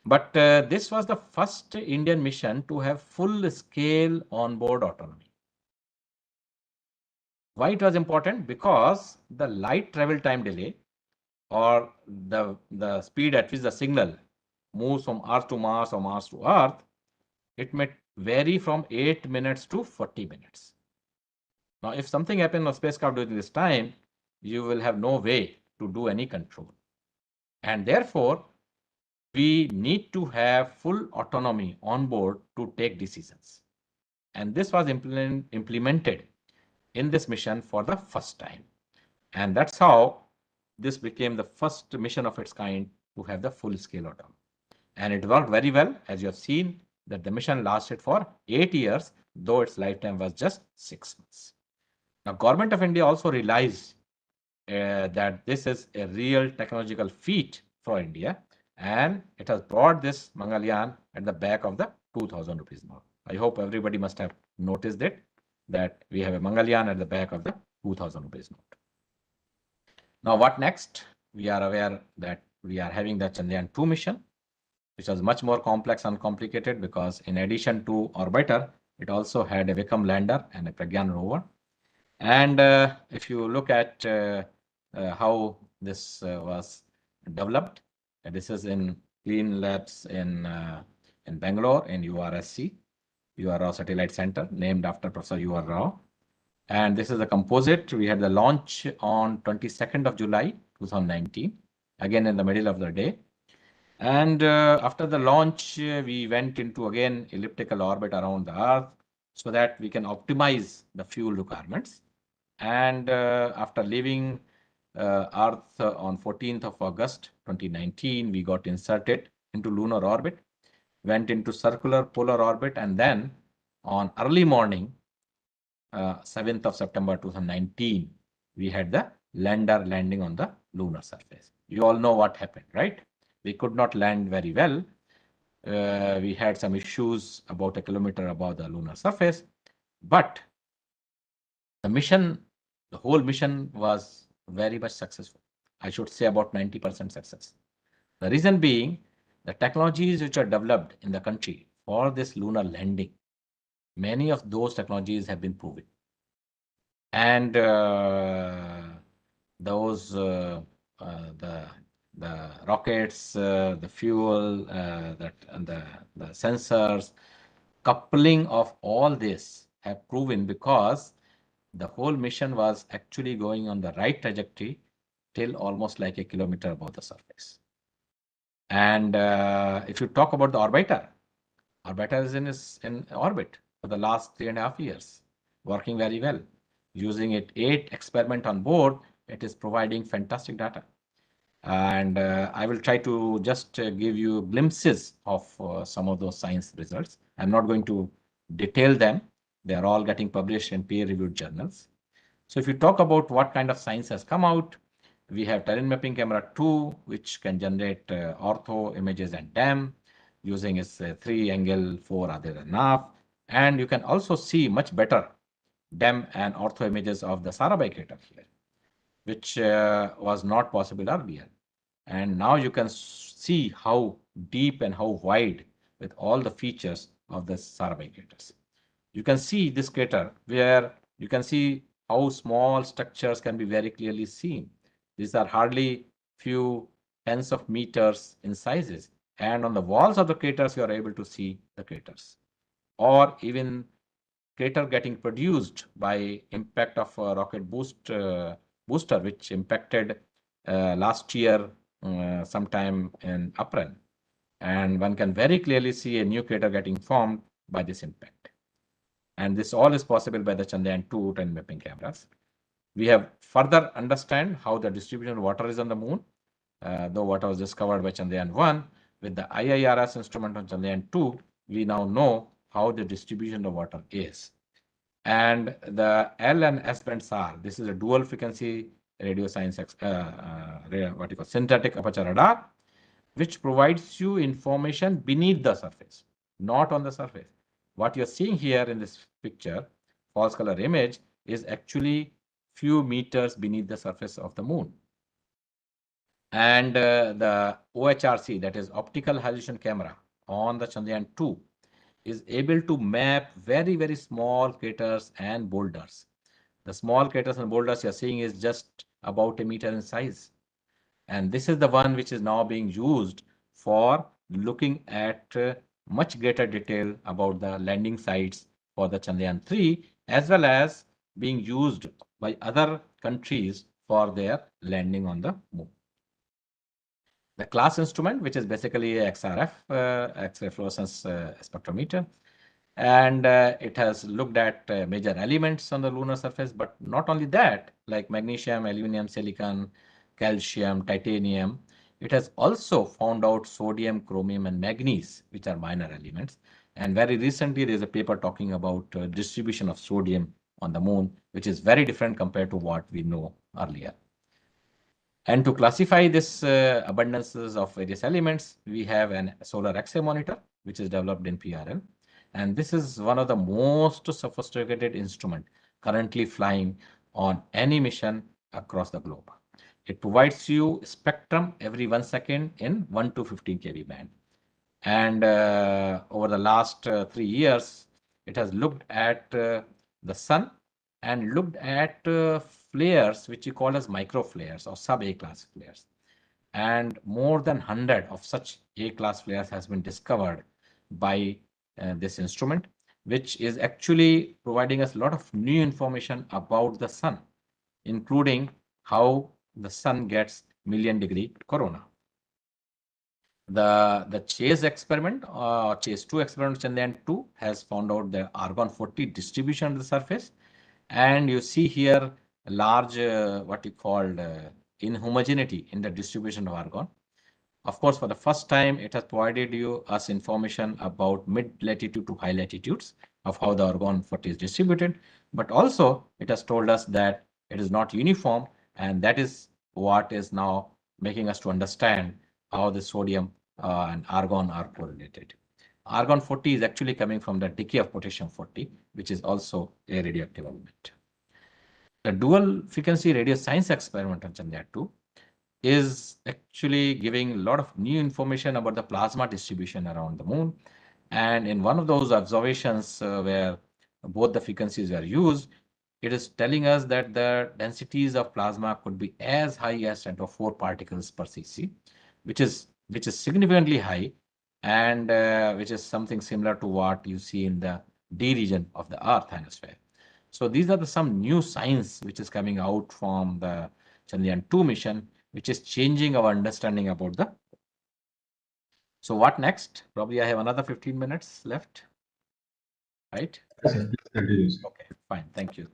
But this was the first Indian mission to have full-scale onboard autonomy. Why it was important? Because the light travel time delay, or the speed at which the signal moves from Earth to Mars or Mars to Earth, it may vary from 8 minutes to 40 minutes. Now, if something happens on spacecraft during this time, you will have no way to do any control. And therefore, we need to have full autonomy on board to take decisions. And this was implemented in this mission for the first time. And that's how this became the first mission of its kind to have the full-scale autonomy. And it worked very well, as you have seen, that the mission lasted for 8 years, though its lifetime was just 6 months. Now, Government of India also realized that this is a real technological feat for India, and it has brought this Mangalyaan at the back of the 2,000 rupees note. I hope everybody must have noticed it, that we have a Mangalyaan at the back of the 2,000 rupees note. Now, what next? We are aware that we are having the Chandrayaan 2 mission, which was much more complex and complicated because in addition to orbiter, it also had a Vikram lander and a Pragyan rover. And if you look at how this was developed, this is in Clean Labs in Bangalore in URSC, U R Rao Satellite Center, named after Professor U R Rao. And this is a composite. We had the launch on 22nd of July 2019, again in the middle of the day. And after the launch, we went into again elliptical orbit around the Earth so that we can optimize the fuel requirements. And after leaving Earth on 14th of August 2019, we got inserted into lunar orbit, went into circular polar orbit, and then on early morning, 7th of September 2019, we had the lander landing on the lunar surface. You all know what happened, right? We could not land very well. We had some issues about a kilometer above the lunar surface, but the whole mission was very much successful. I should say about 90% success. The reason being, the technologies which are developed in the country for this lunar landing, many of those technologies have been proven. And those, the rockets, the fuel, the sensors, coupling of all this have proven, because the whole mission was actually going on the right trajectory till almost like a kilometer above the surface. And if you talk about the orbiter is in orbit for the last 3.5 years, working very well. Using it 8 experiment on board, it is providing fantastic data. And I will try to just give you glimpses of some of those science results. I'm not going to detail them. They are all getting published in peer-reviewed journals. So if you talk about what kind of science has come out, we have terrain mapping camera 2, which can generate ortho images and DEM using its 3-angle 4 other than enough. And you can also see much better DEM and ortho images of the Sarabhai crater here, which was not possible earlier. And now you can see how deep and how wide with all the features of the Sarabhai craters. You can see this crater where you can see how small structures can be very clearly seen. These are hardly few tens of meters in sizes. And on the walls of the craters, you are able to see the craters. Or even crater getting produced by impact of a rocket booster, which impacted last year sometime in April. And one can very clearly see a new crater getting formed by this impact. And this all is possible by the Chandrayaan-2 time mapping cameras. We have further understand how the distribution of water is on the moon, though water was discovered by Chandrayaan-1. With the IIRS instrument on Chandrayaan-2, we now know how the distribution of water is. And the L and S bands are, this is a dual frequency radio science, what you call synthetic aperture radar, which provides you information beneath the surface, not on the surface. What you're seeing here in this picture, false color image, is actually few meters beneath the surface of the moon. And the OHRC, that is optical resolution camera on the Chandrayaan-2, is able to map very, very small craters and boulders. The small craters and boulders you're seeing is just about a meter in size. And this is the one which is now being used for looking at much greater detail about the landing sites for the Chandrayaan-3, as well as being used by other countries for their landing on the moon. The class instrument, which is basically a XRF, X-ray fluorescence spectrometer, and it has looked at major elements on the lunar surface, but not only that, like magnesium, aluminum, silicon, calcium, titanium. It has also found out sodium, chromium, and manganese, which are minor elements. And very recently, there's a paper talking about distribution of sodium on the moon, which is very different compared to what we know earlier. And to classify this abundances of various elements, we have a solar X-ray monitor, which is developed in PRL. And this is one of the most sophisticated instruments currently flying on any mission across the globe. It provides you spectrum every 1 second in 1 to 15 kb band. And over the last 3 years, it has looked at the sun and looked at flares, which you call as micro flares or sub A-class flares. And more than 100 of such A-class flares has been discovered by this instrument, which is actually providing us a lot of new information about the sun, including how the sun gets million-degree corona. The CHASE experiment, CHASE-2 experiment, Chandrayaan-2, has found out the argon-40 distribution on the surface. And you see here a large, what you called inhomogeneity in the distribution of argon. Of course, for the first time, it has provided us information about mid-latitude to high latitudes of how the argon-40 is distributed. But also, it has told us that it is not uniform, and that is what is now making us to understand how the sodium and argon are correlated. Argon-40 is actually coming from the decay of potassium-40, which is also a radioactive element. The dual frequency radio science experiment on Chandrayaan-2 is actually giving a lot of new information about the plasma distribution around the moon. And in one of those observations where both the frequencies are used, it is telling us that the densities of plasma could be as high as 10 to 4 particles per cc, which is significantly high, and which is something similar to what you see in the D region of the Earth hemisphere. So these are some new science which is coming out from the Chandrayaan-2 mission, which is changing our understanding about the. So what next? Probably I have another 15 minutes left, right? Okay, fine, thank you.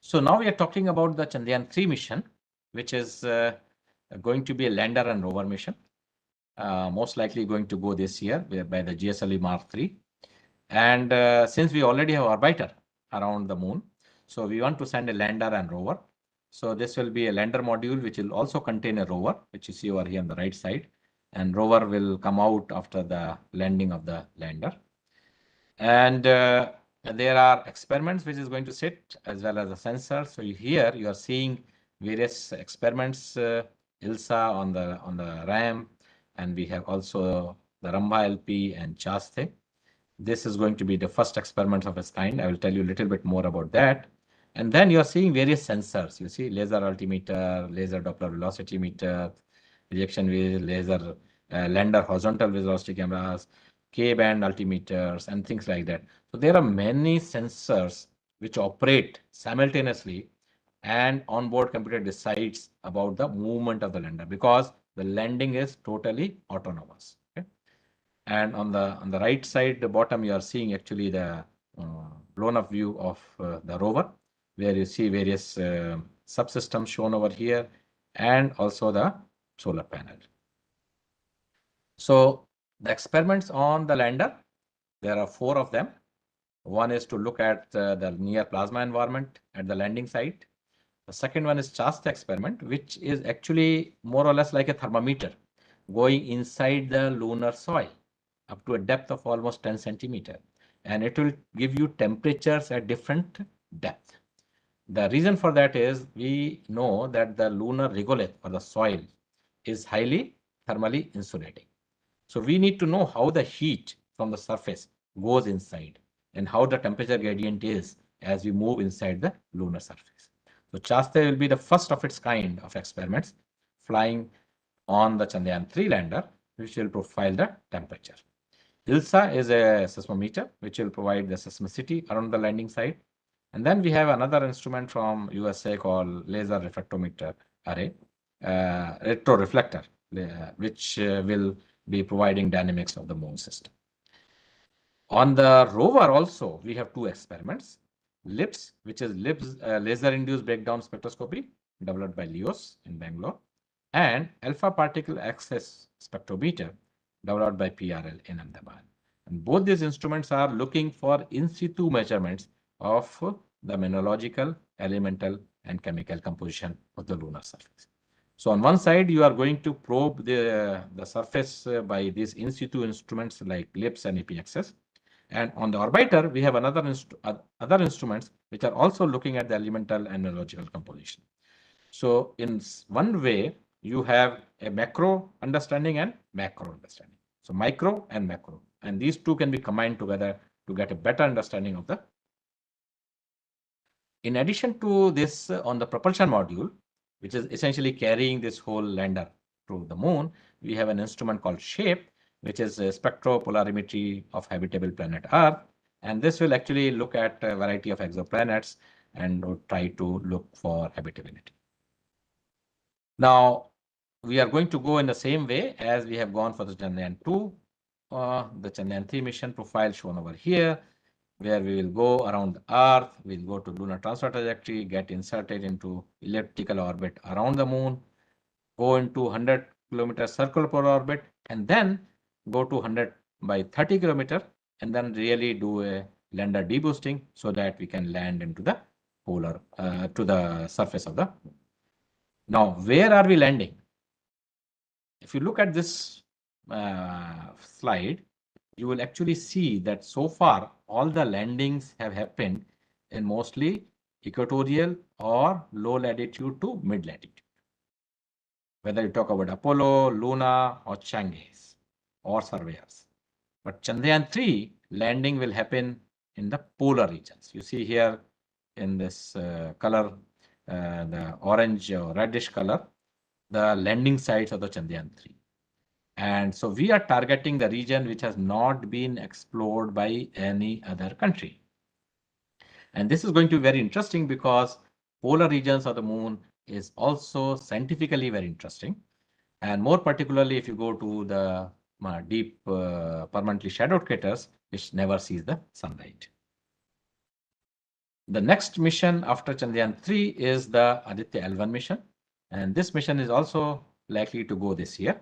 So now we are talking about the Chandrayaan-3 mission, which is going to be a lander and rover mission, most likely going to go this year by the GSLV Mark 3. And since we already have orbiter around the moon, so we want to send a lander and rover. So this will be a lander module, which will also contain a rover, which you see over here on the right side. And rover will come out after the landing of the lander. And there are experiments which is going to sit as well as a sensor. So here you are seeing various experiments, ILSA on the RAM, and we have also the Ramba LP and Chaste. This is going to be the first experiment of its kind. I will tell you a little bit more about that. And then you are seeing various sensors. You see laser altimeter, laser Doppler velocity meter, rejection wheel, laser lander horizontal velocity cameras, K-band altimeters, and things like that. So there are many sensors which operate simultaneously, and onboard computer decides about the movement of the lander because the landing is totally autonomous. Okay? And on the right side, the bottom, you are seeing actually the blown up view of the rover, where you see various subsystems shown over here, and also the solar panel. So the experiments on the lander, there are 4 of them. One is to look at the near plasma environment at the landing site. The second one is Shasta experiment, which is actually more or less like a thermometer going inside the lunar soil up to a depth of almost 10 centimeter. And it will give you temperatures at different depth. The reason for that is we know that the lunar regolith or the soil is highly thermally insulating. So we need to know how the heat from the surface goes inside and how the temperature gradient is as we move inside the lunar surface. So Shasta will be the first of its kind of experiments flying on the Chandrayaan-3 lander, which will profile the temperature. ILSA is a seismometer, which will provide the seismicity around the landing site. And then we have another instrument from USA called laser reflectometer array, retroreflector, which will be providing dynamics of the moon system. On the rover also, we have 2 experiments. LIPS, which is laser-induced breakdown spectroscopy, developed by LEOS in Bangalore, and alpha particle access spectrometer, developed by PRL in Ahmedabad. And both these instruments are looking for in situ measurements of the mineralogical, elemental, and chemical composition of the lunar surface. So on one side, you are going to probe the surface by these in situ instruments like LIPS and APXS. And on the orbiter, we have other instruments which are also looking at the elemental and mineralogical composition. So in one way, you have a macro understanding and macro understanding. So micro and macro. And these 2 can be combined together to get a better understanding of the. In addition to this, on the propulsion module, which is essentially carrying this whole lander to the moon, we have an instrument called SHAPE, which is a spectropolarimetry of habitable planet Earth. And this will actually look at a variety of exoplanets and try to look for habitability. Now, we are going to go in the same way as we have gone for the Chandrayaan-2, the Chandrayaan-3 mission profile shown over here, where we will go around the Earth, we'll go to lunar transfer trajectory, get inserted into elliptical orbit around the moon, go into 100-kilometer circular polar orbit, and then go to 100 by 30 kilometer, and then really do a lander deboosting so that we can land into the polar, to the surface of the moon. Now, where are we landing? If you look at this slide, you will actually see that so far all the landings have happened in mostly equatorial or low latitude to mid latitude. Whether you talk about Apollo, Luna, or Chang'e or surveyors. But Chandrayaan-3 landing will happen in the polar regions. You see here in this color, the orange or reddish color, the landing sites of the Chandrayaan-3. And so we are targeting the region which has not been explored by any other country. And this is going to be very interesting because polar regions of the moon is also scientifically very interesting. And more particularly, if you go to the deep permanently shadowed craters, which never sees the sunlight. The next mission after Chandrayaan-3 is the Aditya L1 mission. And this mission is also likely to go this year,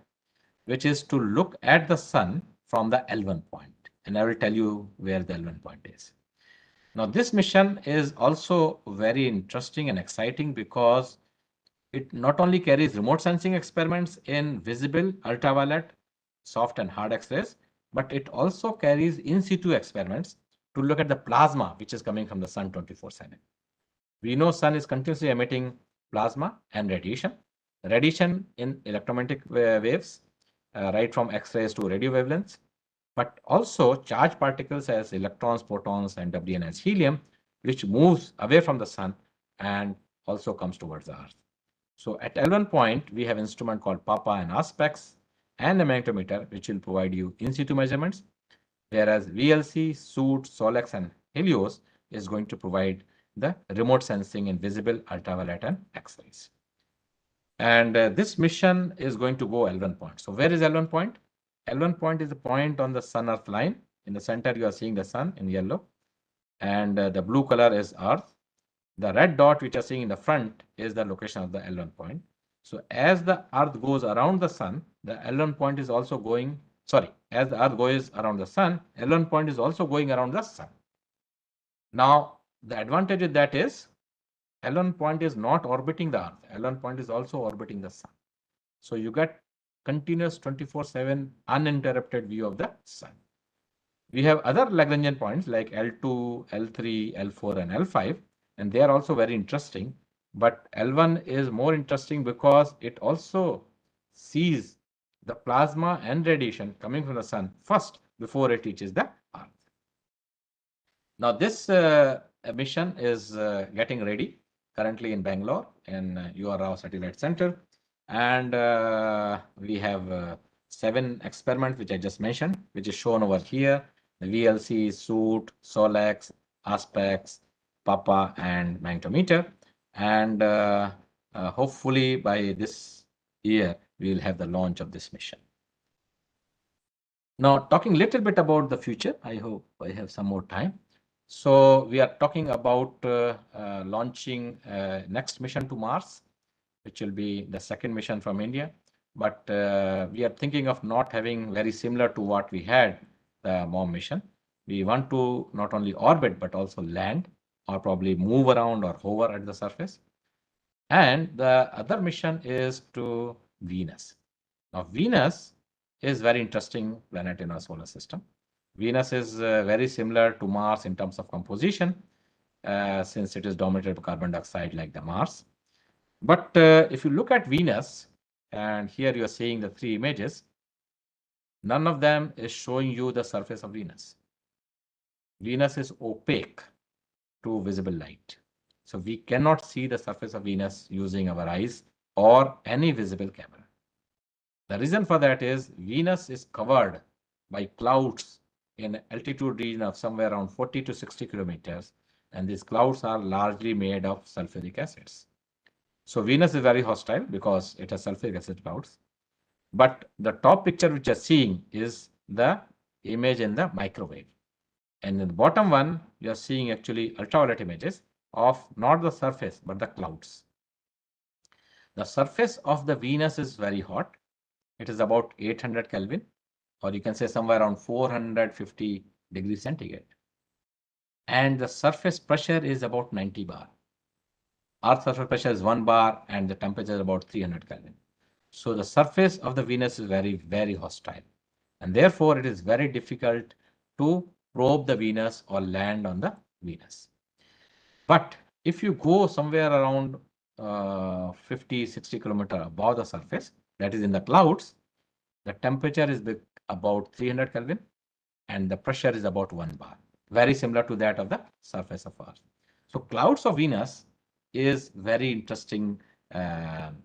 which is to look at the sun from the L1 point. And I will tell you where the L1 point is. Now, this mission is also very interesting and exciting because it not only carries remote sensing experiments in visible, ultraviolet, soft and hard X-rays, but it also carries in situ experiments to look at the plasma which is coming from the sun 24/7. We know sun is continuously emitting plasma and radiation. Radiation in electromagnetic waves, right from X-rays to radio wavelengths, but also charged particles as electrons, protons, and WN as helium, which moves away from the sun and also comes towards the Earth. So at L1 point, we have an instrument called PAPA and ASPEX and a magnetometer, which will provide you in situ measurements. whereas VLC, Soot, Solex, and Helios is going to provide the remote sensing in visible, ultraviolet, and X-rays. And this mission is going to go L1 point. So where is L1 point? L1 point is the point on the Sun-Earth line. In the center, you are seeing the Sun in yellow, and the blue color is Earth. The red dot which you are seeing in the front is the location of the L1 point. So as the Earth goes around the Sun, the L1 point is also going, as the Earth goes around the Sun, L1 point is also going around the Sun. Now, the advantage of that is L1 point is not orbiting the Earth. L1 point is also orbiting the Sun. So you get continuous 24/7 uninterrupted view of the Sun. We have other Lagrangian points like L2, L3, L4, and L5, and they are also very interesting. But L1 is more interesting because it also sees the plasma and radiation coming from the Sun first before it reaches the Earth. Now, this mission is getting ready currently in Bangalore in R Rao Satellite Center. And we have 7 experiments which I just mentioned, which is shown over here: the VLC, Soot, Solex, Aspects, Papa, and magnetometer. And hopefully by this year, we will have the launch of this mission. Now, talking a little bit about the future, I hope I have some more time. So we are talking about launching next mission to Mars, which will be the second mission from India. But we are thinking of not having very similar to what we had the MOM mission. We want to not only orbit, but also land or probably move around or hover at the surface. And the other mission is to Venus. Now, Venus is very interesting planet in our solar system. Venus is very similar to Mars in terms of composition, since it is dominated by carbon dioxide like the Mars. But if you look at Venus, and here you are seeing the 3 images, none of them is showing you the surface of Venus. Venus is opaque to visible light. So we cannot see the surface of Venus using our eyes or any visible camera. The reason for that is Venus is covered by clouds in altitude region of somewhere around 40 to 60 kilometers, and these clouds are largely made of sulfuric acids. So Venus is very hostile because it has sulfuric acid clouds. But the top picture which you are seeing is the image in the microwave. And in the bottom one, you are seeing actually ultraviolet images of not the surface, but the clouds. The surface of the Venus is very hot. It is about 800 Kelvin, or you can say somewhere around 450 degrees centigrade. And the surface pressure is about 90 bar. Earth's surface pressure is 1 bar and the temperature is about 300 Kelvin. So the surface of the Venus is very, very hostile. And therefore, it is very difficult to probe the Venus or land on the Venus. But if you go somewhere around 50, 60 kilometers above the surface, that is in the clouds, the temperature is about 300 Kelvin and the pressure is about 1 bar, very similar to that of the surface of Earth. So clouds of Venus is very interesting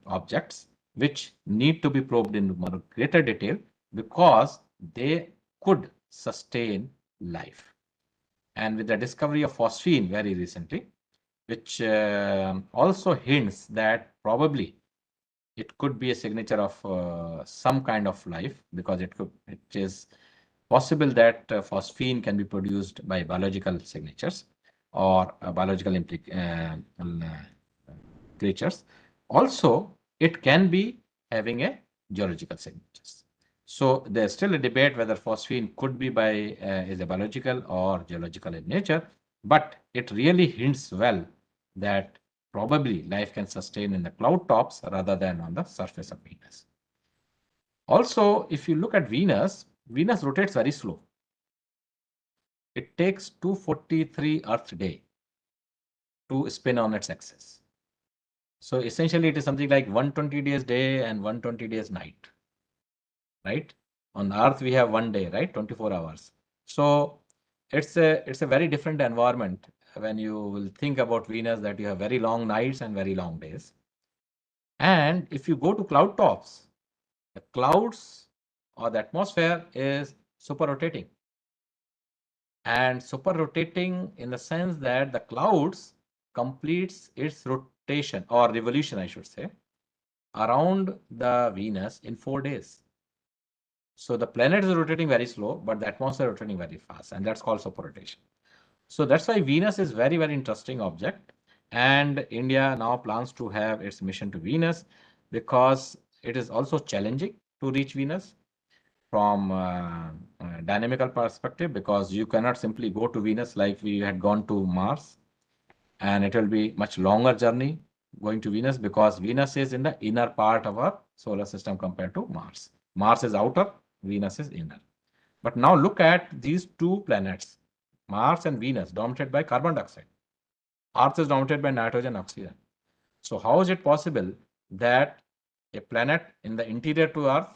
objects which need to be probed in more greater detail because they could sustain life. And with the discovery of phosphine very recently, which also hints that probably it could be a signature of some kind of life, because it is possible that phosphine can be produced by biological signatures or biological creatures. Also, it can be having a geological signatures. So there's still a debate whether phosphine could be is a biological or geological in nature, but it really hints well that probably life can sustain in the cloud tops rather than on the surface of Venus. Also, if you look at Venus, Venus rotates very slow. It takes 243 Earth day to spin on its axis. So essentially, it is something like 120 days day and 120 days night, right? On Earth, we have 1 day, right? 24 hours. So it's a very different environment when you will think about Venus, that you have very long nights and very long days. And if you go to cloud tops, the clouds or the atmosphere is super rotating. and super rotating in the sense that the clouds completes its rotation or revolution, I should say, around the Venus in 4 days. So the planet is rotating very slow, but the atmosphere is rotating very fast, and that's called super rotation. So that's why Venus is very, very interesting object. And India now plans to have its mission to Venus because it is also challenging to reach Venus from a dynamical perspective, because you cannot simply go to Venus like we had gone to Mars, and it will be much longer journey going to Venus, because Venus is in the inner part of our solar system compared to Mars. Mars is outer, Venus is inner. But now look at these two planets, Mars and Venus, dominated by carbon dioxide. Earth is dominated by nitrogen and oxygen. So how is it possible that a planet in the interior to Earth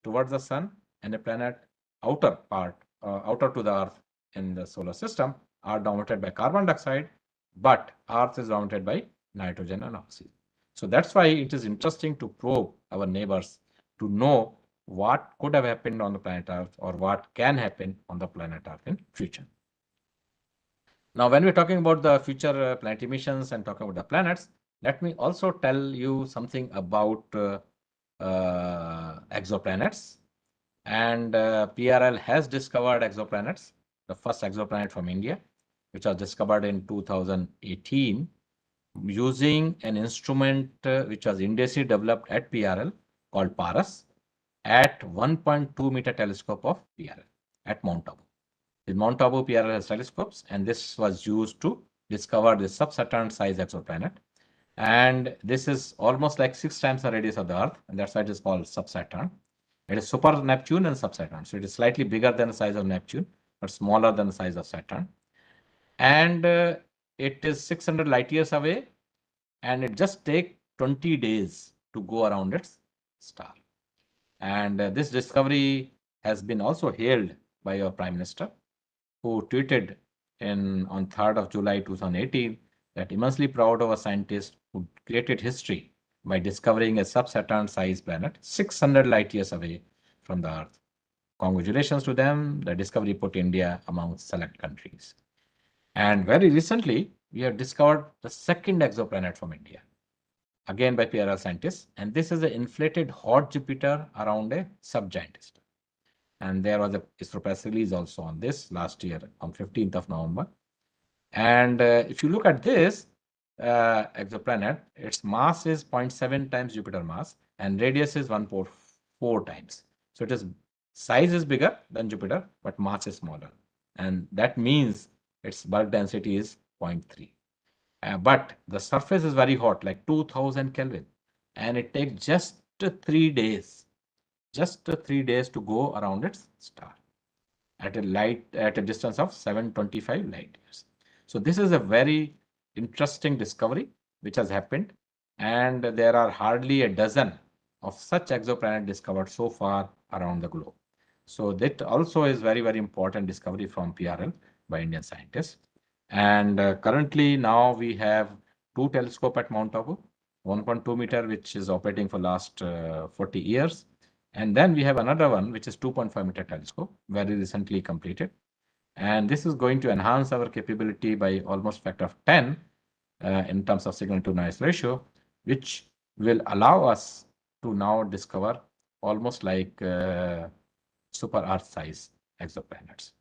towards the sun and a planet outer part, outer to the Earth in the solar system are dominated by carbon dioxide, but Earth is dominated by nitrogen and oxygen. So that's why it is interesting to probe our neighbors to know what could have happened on the planet Earth or what can happen on the planet Earth in future. Now, when we're talking about the future planetary missions and talking about the planets, let me also tell you something about exoplanets. And PRL has discovered exoplanets, the first exoplanet from India, which was discovered in 2018 using an instrument which was industry developed at PRL called PARAS at 1.2 meter telescope of PRL at Mount Abu. The Mount Abu PRL has telescopes, and this was used to discover the sub-Saturn size exoplanet. And this is almost like 6 times the radius of the Earth, and that's why it is called sub-Saturn. It is super Neptune and sub-Saturn. So it is slightly bigger than the size of Neptune, but smaller than the size of Saturn. And it is 600 light years away, and it just takes 20 days to go around its star. And this discovery has been also hailed by your Prime Minister, who tweeted on 3rd of July 2018 that immensely proud of a scientist who created history by discovering a sub-Saturn sized planet 600 light years away from the Earth. Congratulations to them. The discovery put India among select countries. And very recently, we have discovered the second exoplanet from India, again by PRL scientists. And this is an inflated hot Jupiter around a subgiant star. And there was a ISRO press release also on this last year on 15th of November. And if you look at this exoplanet, its mass is 0.7 times Jupiter mass and radius is 1.4 times. So it is size is bigger than Jupiter, but mass is smaller. And that means its bulk density is 0.3. But the surface is very hot, like 2000 Kelvin. And it takes just 3 days. Just 3 days to go around its star at a distance of 725 light years. So this is a very interesting discovery which has happened, and there are hardly a dozen of such exoplanets discovered so far around the globe. So that also is very, very important discovery from PRL by Indian scientists. And currently now we have 2 telescopes at Mount Abu, 1.2 meter, which is operating for last 40 years. And then we have another one, which is 2.5 meter telescope, very recently completed. And this is going to enhance our capability by almost factor of 10 in terms of signal to noise ratio, which will allow us to now discover almost like super Earth size exoplanets.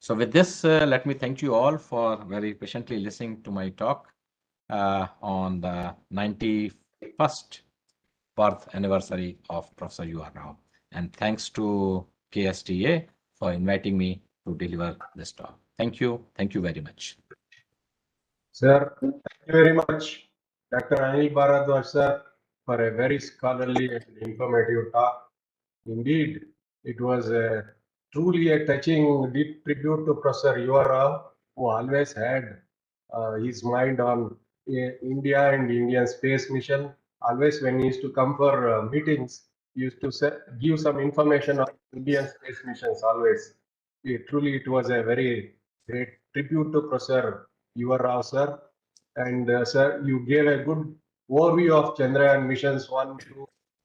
So with this, let me thank you all for very patiently listening to my talk on the 91st birth anniversary of Professor R Rao. And thanks to KSTA for inviting me to deliver this talk. Thank you. Thank you very much. Sir, thank you very much, Dr. Anil Bhardwaj, sir, for a very scholarly and informative talk. Indeed, it was truly a touching deep tribute to Professor R Rao, who always had his mind on India and Indian space mission. Always when he used to come for meetings, he used to give some information on Indian space missions always. Truly, it was a very great tribute to Professor R Rao, sir. And sir, you gave a good overview of Chandrayaan missions 1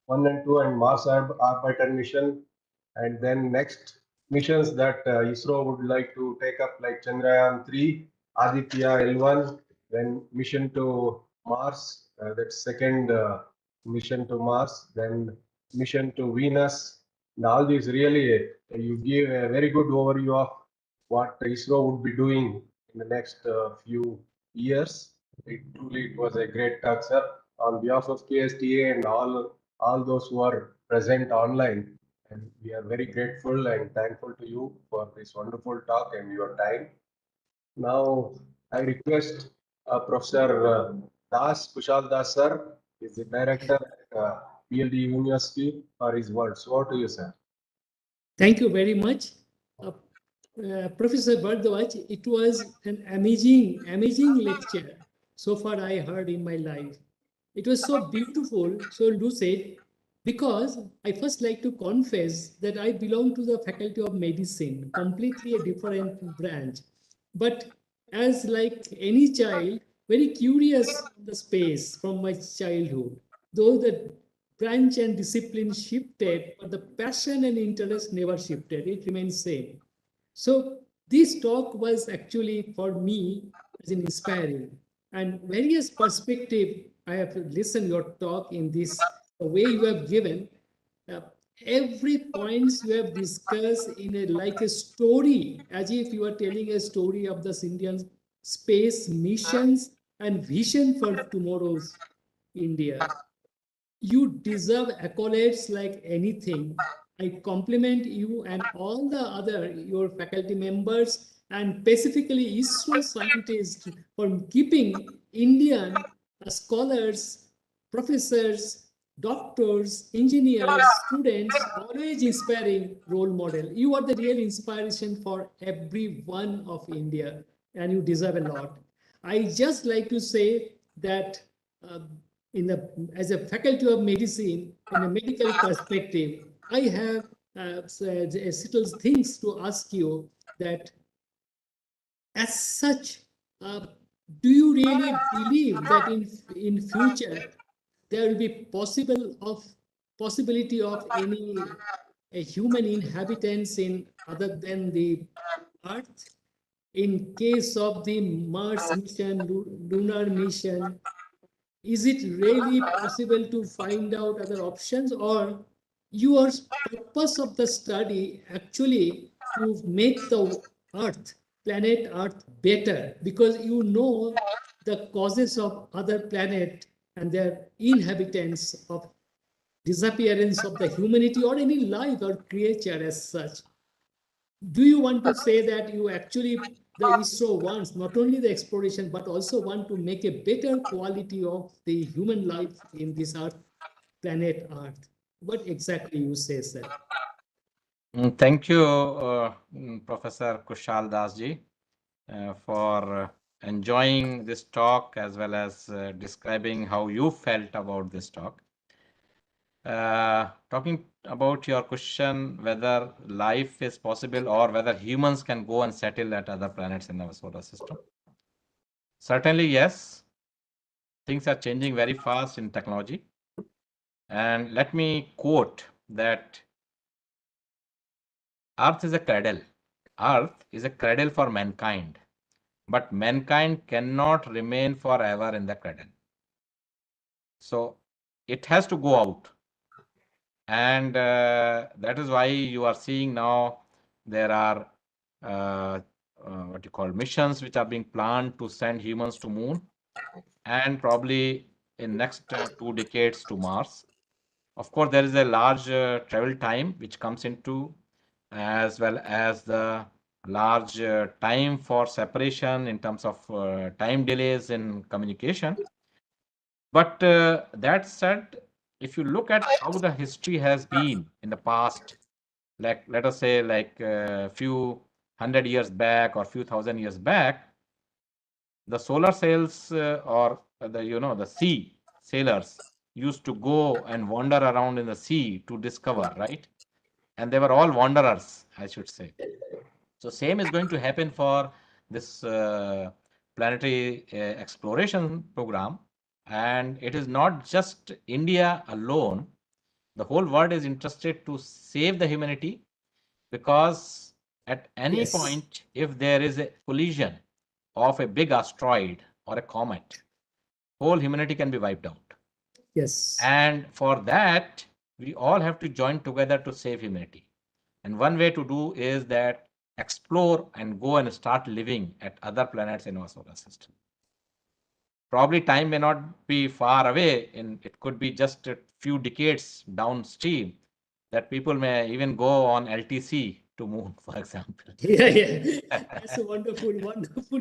and 2 and Mars orbiter mission. And then next, missions that ISRO would like to take up, like Chandrayaan 3, Aditya L1, then mission to Mars, that's second mission to Mars, then mission to Venus. And all these really, you give a very good overview of what ISRO would be doing in the next few years. It was a great talk, sir. On behalf of KSTA and all those who are present online, and we are very grateful and thankful to you for this wonderful talk and your time. Now, I request Professor Das, Kushal Das, sir, is the director at PLD University, for his words. Over to you, sir. Thank you very much. Professor Bhardwaj, it was an amazing lecture so far I heard in my life. It was so beautiful, so lucid, because I first like to confess that I belong to the Faculty of Medicine, completely a different branch. But as like any child, very curious in the space from my childhood, though the branch and discipline shifted, but the passion and interest never shifted. It remains same. So this talk was actually for me as an inspiring and various perspective. I have listened your talk in this way you have given. Uh, every points you have discussed in a like a story, as if you are telling a story of the Indian space missions and vision for tomorrow's India. You deserve accolades like anything. I compliment you and all the other your faculty members and specifically ISRO scientists for keeping Indian scholars, professors, doctors, engineers, students always inspiring role model. You are the real inspiration for every one of India, and you deserve a lot. I just like to say that uh, as a faculty of medicine, in a medical perspective, I have little things to ask you that as such, uh, do you really believe that in future there will be possibility of any a human inhabitants in other than the Earth? In case of the Mars mission, lunar mission, is it really possible to find out other options, or your purpose of the study actually to make the earth planet earth better, because you know the causes of other planet and their inhabitants of disappearance of the humanity or any life or creature as such? Do you want to say that you actually, the ISRO wants not only the exploration but also want to make a better quality of the human life in this earth, planet earth? What exactly you say, sir? Thank you, Professor Kushal Das ji, for enjoying this talk as well as describing how you felt about this talk. Talking about your question whether life is possible or whether humans can go and settle at other planets in our solar system. Certainly, yes. Things are changing very fast in technology. And let me quote that Earth is a cradle. Earth is a cradle for mankind, but mankind cannot remain forever in the cradle. So it has to go out. And that is why you are seeing now there are what you call missions which are being planned to send humans to moon, and probably in next 2 decades to Mars. Of course, there is a large travel time which comes into, as well as the large time for separation in terms of time delays in communication. But that said, if you look at how the history has been in the past, like let us say like a few 100 years back or few thousand years back, the solar sails or the sea sailors used to go and wander around in the sea to discover, right? And they were all wanderers, I should say. So same is going to happen for this planetary exploration program. And it is not just India alone. The whole world is interested to save the humanity because at any Yes. point, if there is a collision of a big asteroid or a comet, whole humanity can be wiped out. Yes. And for that, we all have to join together to save humanity. And one way to do is that explore and go and start living at other planets in our solar system. Probably time may not be far away, and it could be just a few decades downstream that people may even go on LTC to moon, for example. Yeah. That's a wonderful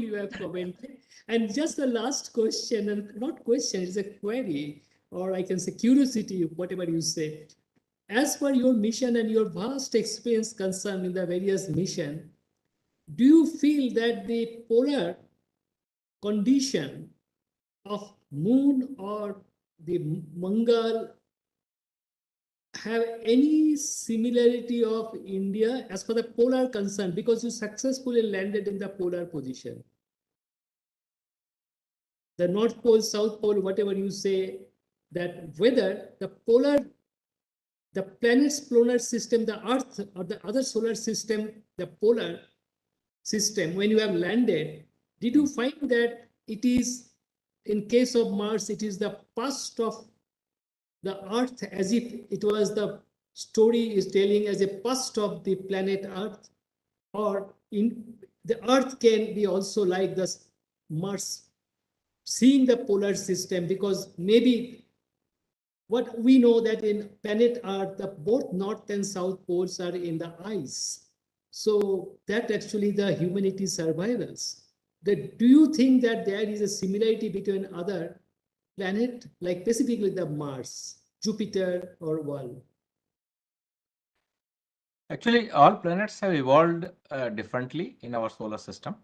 you have commented. And just the last question, and not question, it's a query, or I can say curiosity, whatever you say. As per your mission and your vast experience concerned in the various mission, do you feel that the polar condition of moon or the Mangal have any similarity of India as for the polar concern, because you successfully landed in the polar position? The North Pole, South Pole, whatever you say, that whether the planet's polar system, the Earth or the other solar system, the polar system, when you have landed, did you find that it is, in case of Mars, it is the past of the Earth, as if it was the story is telling as a past of the planet Earth, or in the Earth can be also like the Mars, seeing the polar system, because maybe what we know that in planet Earth, the both north and south poles are in the ice. So that actually the humanity survivals. Do you think that there is a similarity between other planet, like specifically the Mars, Jupiter, or world? Actually, all planets have evolved differently in our solar system.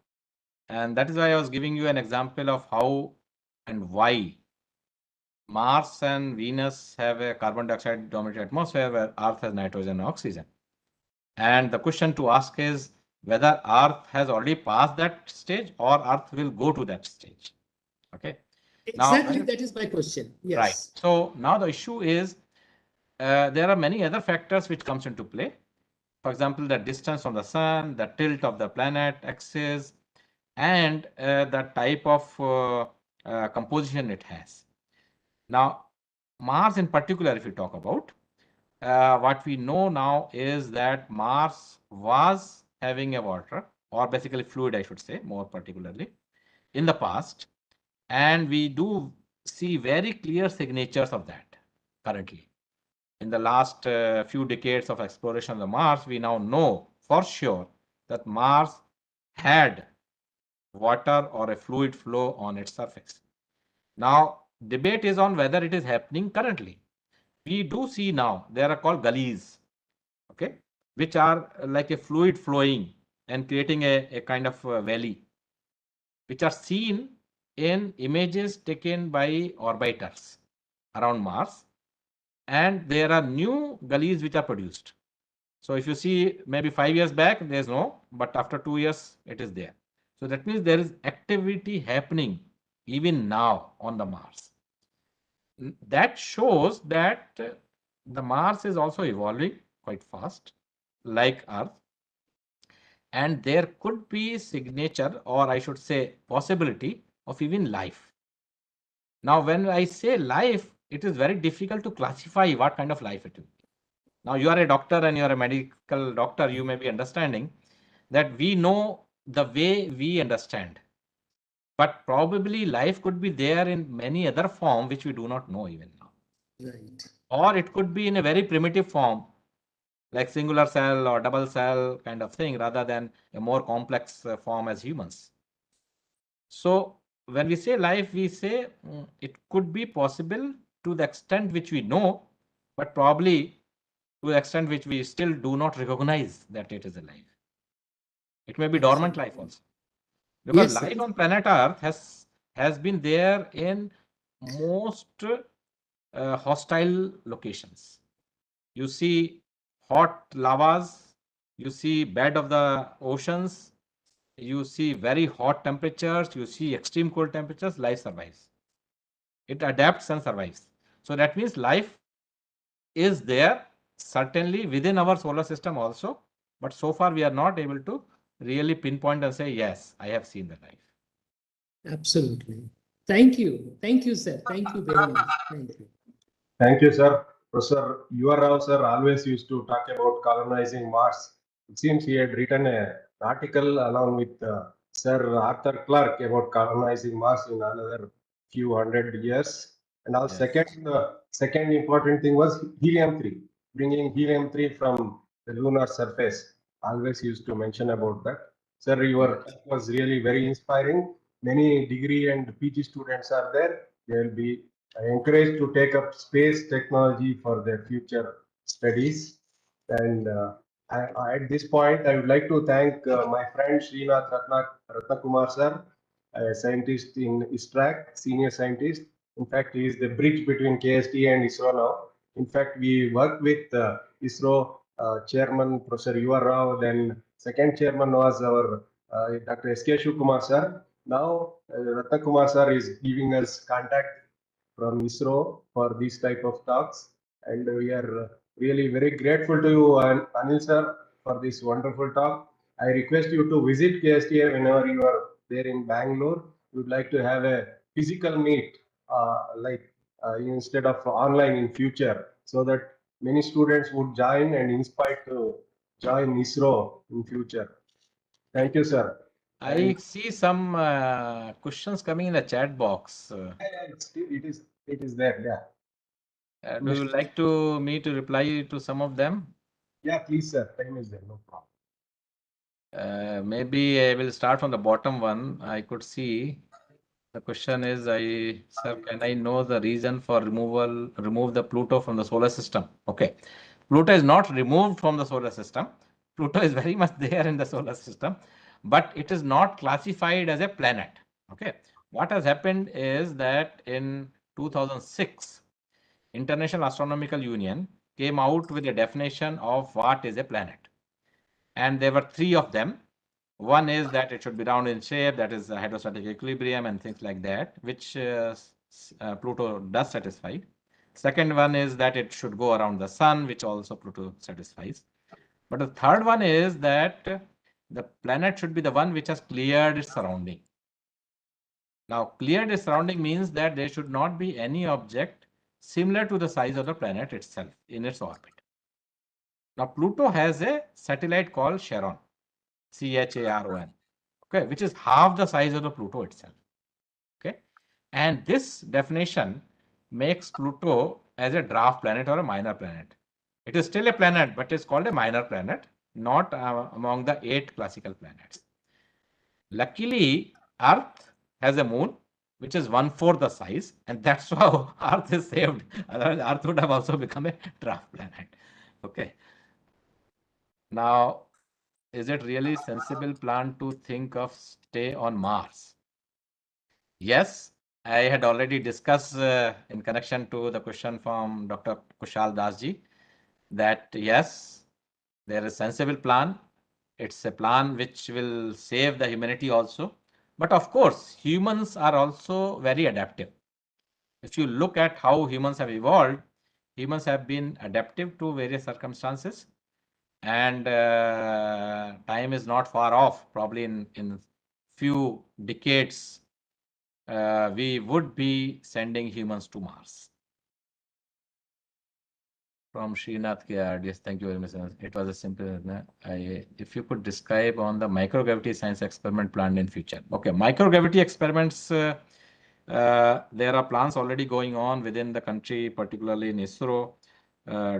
And that is why I was giving you an example of how and why Mars and Venus have a carbon dioxide dominated atmosphere, where Earth has nitrogen and oxygen. And the question to ask is whether Earth has already passed that stage or Earth will go to that stage. Okay. Exactly, now, that is my question. Yes. Right. So now the issue is there are many other factors which comes into play. For example, the distance from the sun, the tilt of the planet axis, and the type of composition it has. Now, Mars in particular, if you talk about, what we know now is that Mars was having a water, or basically fluid, I should say, more particularly, in the past. And we do see very clear signatures of that currently. In the last few decades of exploration of the Mars, we now know for sure that Mars had water or a fluid flow on its surface. Now, debate is on whether it is happening currently. We do see now, they are called gullies, okay, which are like a fluid flowing and creating a kind of a valley, which are seen in images taken by orbiters around Mars. And there are new gullies which are produced. So if you see maybe 5 years back, there's no, but after 2 years, it is there. So that means there is activity happening even now on the Mars. That shows that the Mars is also evolving quite fast, like Earth. And there could be signature, or I should say possibility of even life. Now, when I say life, it is very difficult to classify what kind of life it is. Now, you are a doctor and you are a medical doctor, you may be understanding that we know the way we understand. But probably life could be there in many other form which we do not know even now. Right. Or it could be in a very primitive form, like singular cell or double cell kind of thing, rather than a more complex form as humans. So when we say life, we say it could be possible to the extent which we know, but probably to the extent which we still do not recognize that it is a life. It may be dormant life also. Because Yes, life on planet Earth has been there in most hostile locations. You see hot lavas, you see bed of the oceans, you see very hot temperatures, you see extreme cold temperatures, life survives. It adapts and survives. So that means life is there certainly within our solar system also, But so far, we are not able to really pinpoint and say, yes, I have seen the life. Absolutely. Thank you. Thank you, sir. Thank you very much. Thank you. Thank you, sir. Professor R Rao Sir always used to talk about colonizing Mars. It seems he had written an article along with Sir Arthur Clarke about colonizing Mars in another few hundred years. And our Yes. second important thing was helium-3, bringing helium-3 from the lunar surface. Always used to mention about that. Sir, your talk was really very inspiring. Many degree and PG students are there. They will be encouraged to take up space technology for their future studies. And at this point, I would like to thank my friend Srinath Ratnakumar sir, a scientist in ISTRAC, senior scientist. In fact, he is the bridge between KST and ISRO now. In fact, we worked with ISRO chairman, Professor R Rao. Then second chairman was our Dr. S.K. Kumar sir. Now, Ratnakumar sir is giving us contact from ISRO for these type of talks. And we are really very grateful to you, Anil sir, for this wonderful talk. I request you to visit KSTA whenever you are there in Bangalore. We would like to have a physical meet, instead of online in future, so that many students would join and inspired to join ISRO in future. Thank you, sir. I see some questions coming in the chat box. It is there, yeah. Do you like me to reply to some of them? Yeah, please, sir. Time is there, no problem. Maybe I will start from the bottom one. I could see the question is, sir, can I know the reason for remove the Pluto from the solar system? Okay. Pluto is not removed from the solar system. Pluto is very much there in the solar system, but it is not classified as a planet. Okay. What has happened is that in 2006, International Astronomical Union came out with a definition of what is a planet. And there were three of them. One is that it should be round in shape, that is hydrostatic equilibrium and things like that, which Pluto does satisfy. Second one is that it should go around the sun, which also Pluto satisfies. But the third one is that the planet should be the one which has cleared its surrounding. Now, cleared its surrounding means that there should not be any object similar to the size of the planet itself in its orbit. Now, Pluto has a satellite called Charon, CHARON, okay, which is half the size of the Pluto itself. Okay, and this definition makes Pluto as a dwarf planet or a minor planet. It is still a planet, but it's called a minor planet, not among the 8 classical planets. Luckily, Earth has a moon which is 1/4 the size, and that's how Earth is saved. Otherwise, Earth would have also become a dwarf planet. Okay. Now, is it really sensible plan to think of stay on Mars? Yes, I had already discussed in connection to the question from Dr. Kushal Dasji that yes, there is a sensible plan. It's a plan which will save the humanity also. But of course, humans are also very adaptive. If you look at how humans have evolved, humans have been adaptive to various circumstances. And time is not far off, probably in few decades, we would be sending humans to Mars. From Srinath Kiyad, yes, thank you very much. It was a simple, if you could describe on the microgravity science experiment planned in future. Okay, microgravity experiments, there are plans already going on within the country, particularly in ISRO,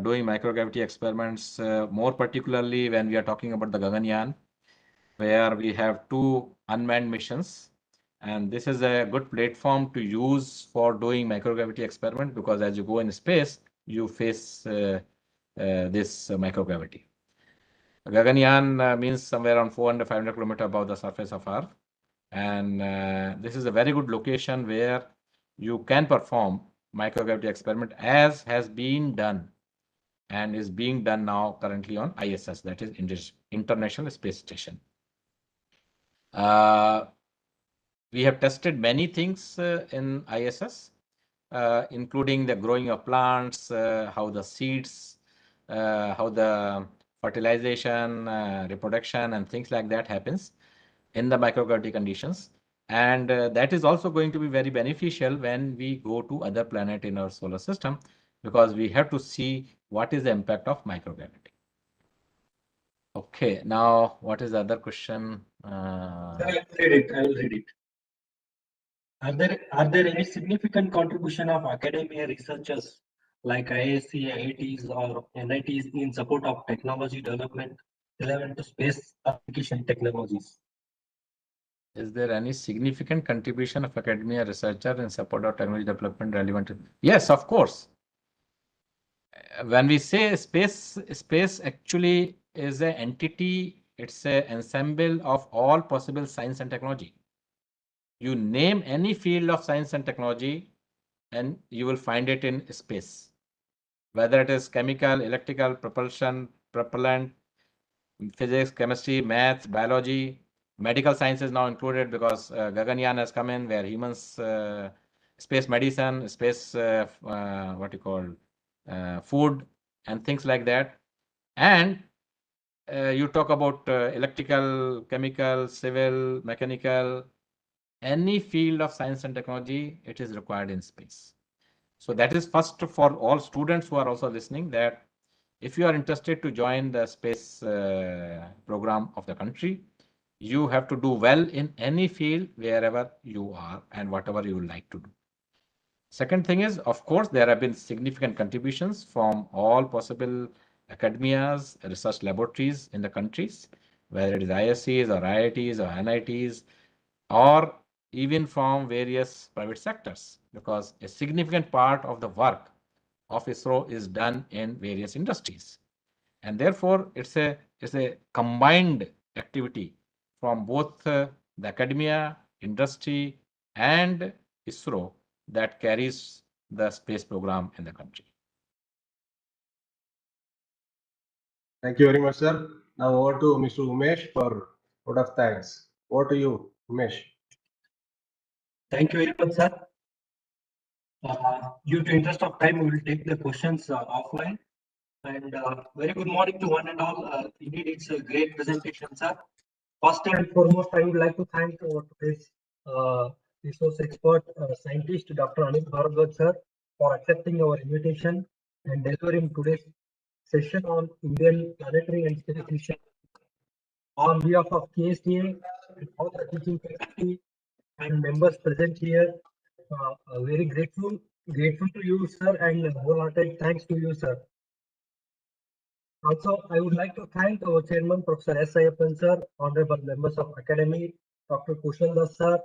doing microgravity experiments, more particularly when we are talking about the Gaganyaan, where we have 2 unmanned missions. And this is a good platform to use for doing microgravity experiment, because as you go in space, you face this microgravity. Gaganyaan means somewhere around 400-500 kilometers above the surface of Earth. And this is a very good location where you can perform microgravity experiment, as has been done and is being done now currently on ISS, that is International Space Station. We have tested many things in ISS, including the growing of plants, how the seeds, how the fertilization, reproduction, and things like that happens in the microgravity conditions. And that is also going to be very beneficial when we go to other planet in our solar system, because we have to see what is the impact of microgravity. Okay, now what is the other question? I will read it. I will read it. Are there any significant contribution of academia researchers like ISC, IITs, or NITs in support of technology development relevant to space application technologies? Is there any significant contribution of academia researcher in support of technology development relevant? Yes, of course. When we say space actually is an entity, it's an ensemble of all possible science and technology. You name any field of science and technology and you will find it in space. Whether it is chemical, electrical, propulsion, propellant, physics, chemistry, maths, biology, medical sciences now included, because Gaganyaan has come in, where humans, space medicine, space, what you call, food and things like that. And you talk about electrical, chemical, civil, mechanical, any field of science and technology, it is required in space. So that is first for all students who are also listening, that if you are interested to join the space program of the country, you have to do well in any field wherever you are and whatever you would like to do. Second thing is, of course, there have been significant contributions from all possible academias, research laboratories in the countries, whether it is ISCs or IITs or NITs, or even from various private sectors, because a significant part of the work of ISRO is done in various industries. And therefore, it's a combined activity from both the academia, industry, and ISRO that carries the space program in the country. Thank you very much, sir. Now over to Mr. Umesh for vote of thanks. Over to you, Umesh. Thank you very much, sir. Due to interest of time, we will take the questions offline. And very good morning to one and all. Indeed, it's a great presentation, sir. First and foremost, I would like to thank today's resource expert scientist, Dr. Anil Bhardwaj, sir, for accepting our invitation and delivering today's session on Indian planetary and space mission. On behalf of KSTA and all the teaching faculty and members present here, very grateful to you, sir, and wholehearted thanks to you, sir. Also, I would like to thank our chairman, Professor S. Ayyappan, sir, honorable members of Academy, Dr. Kushan Das, sir,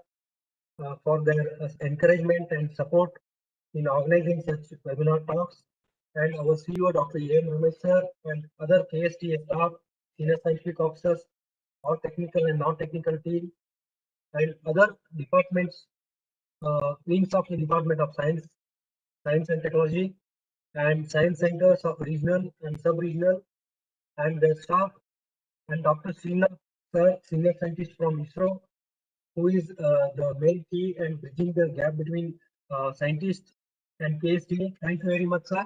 for their encouragement and support in organizing such webinar talks, and our CEO, Dr. A. Ramesh, sir, and other KSTA staff, senior scientific officers, all technical and non-technical team, and other departments, wings of the Department of Science and Technology, and science centers of regional and sub-regional, and their staff, and Dr. Srinath, sir, senior scientist from ISRO, who is the main key and bridging the gap between scientists and KSTA. Thank you very much, sir.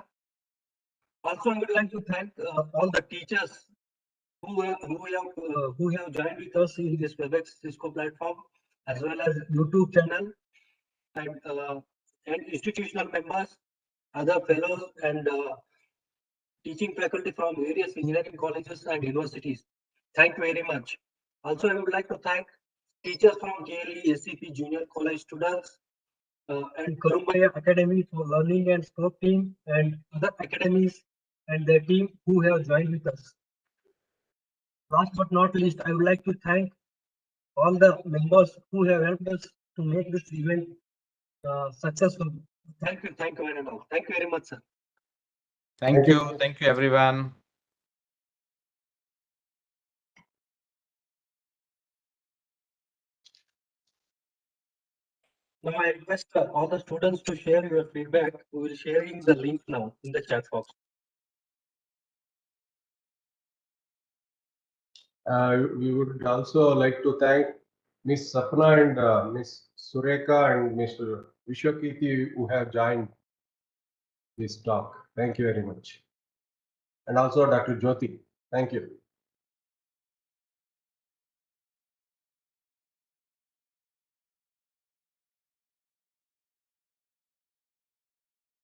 Also, I would like to thank all the teachers who have joined with us in this WebEx Cisco platform, as well as YouTube channel, and institutional members, other fellows, and teaching faculty from various engineering colleges and universities. Thank you very much. Also, I would like to thank teachers from KLE, SCP Junior College students, and Karumbaya Academy for Learning and Scope team, and other academies and their team who have joined with us. Last but not least, I would like to thank all the members who have helped us to make this event successful. Thank you very much. Thank you very much, sir. Thank you everyone. Now I request all the students to share your feedback. We will sharing the link now in the chat box. We would also like to thank Ms. Sapna and Ms. Sureka and Mr. Vishwakirti who have joined this talk. Thank you very much. And also Dr. Jyoti. Thank you.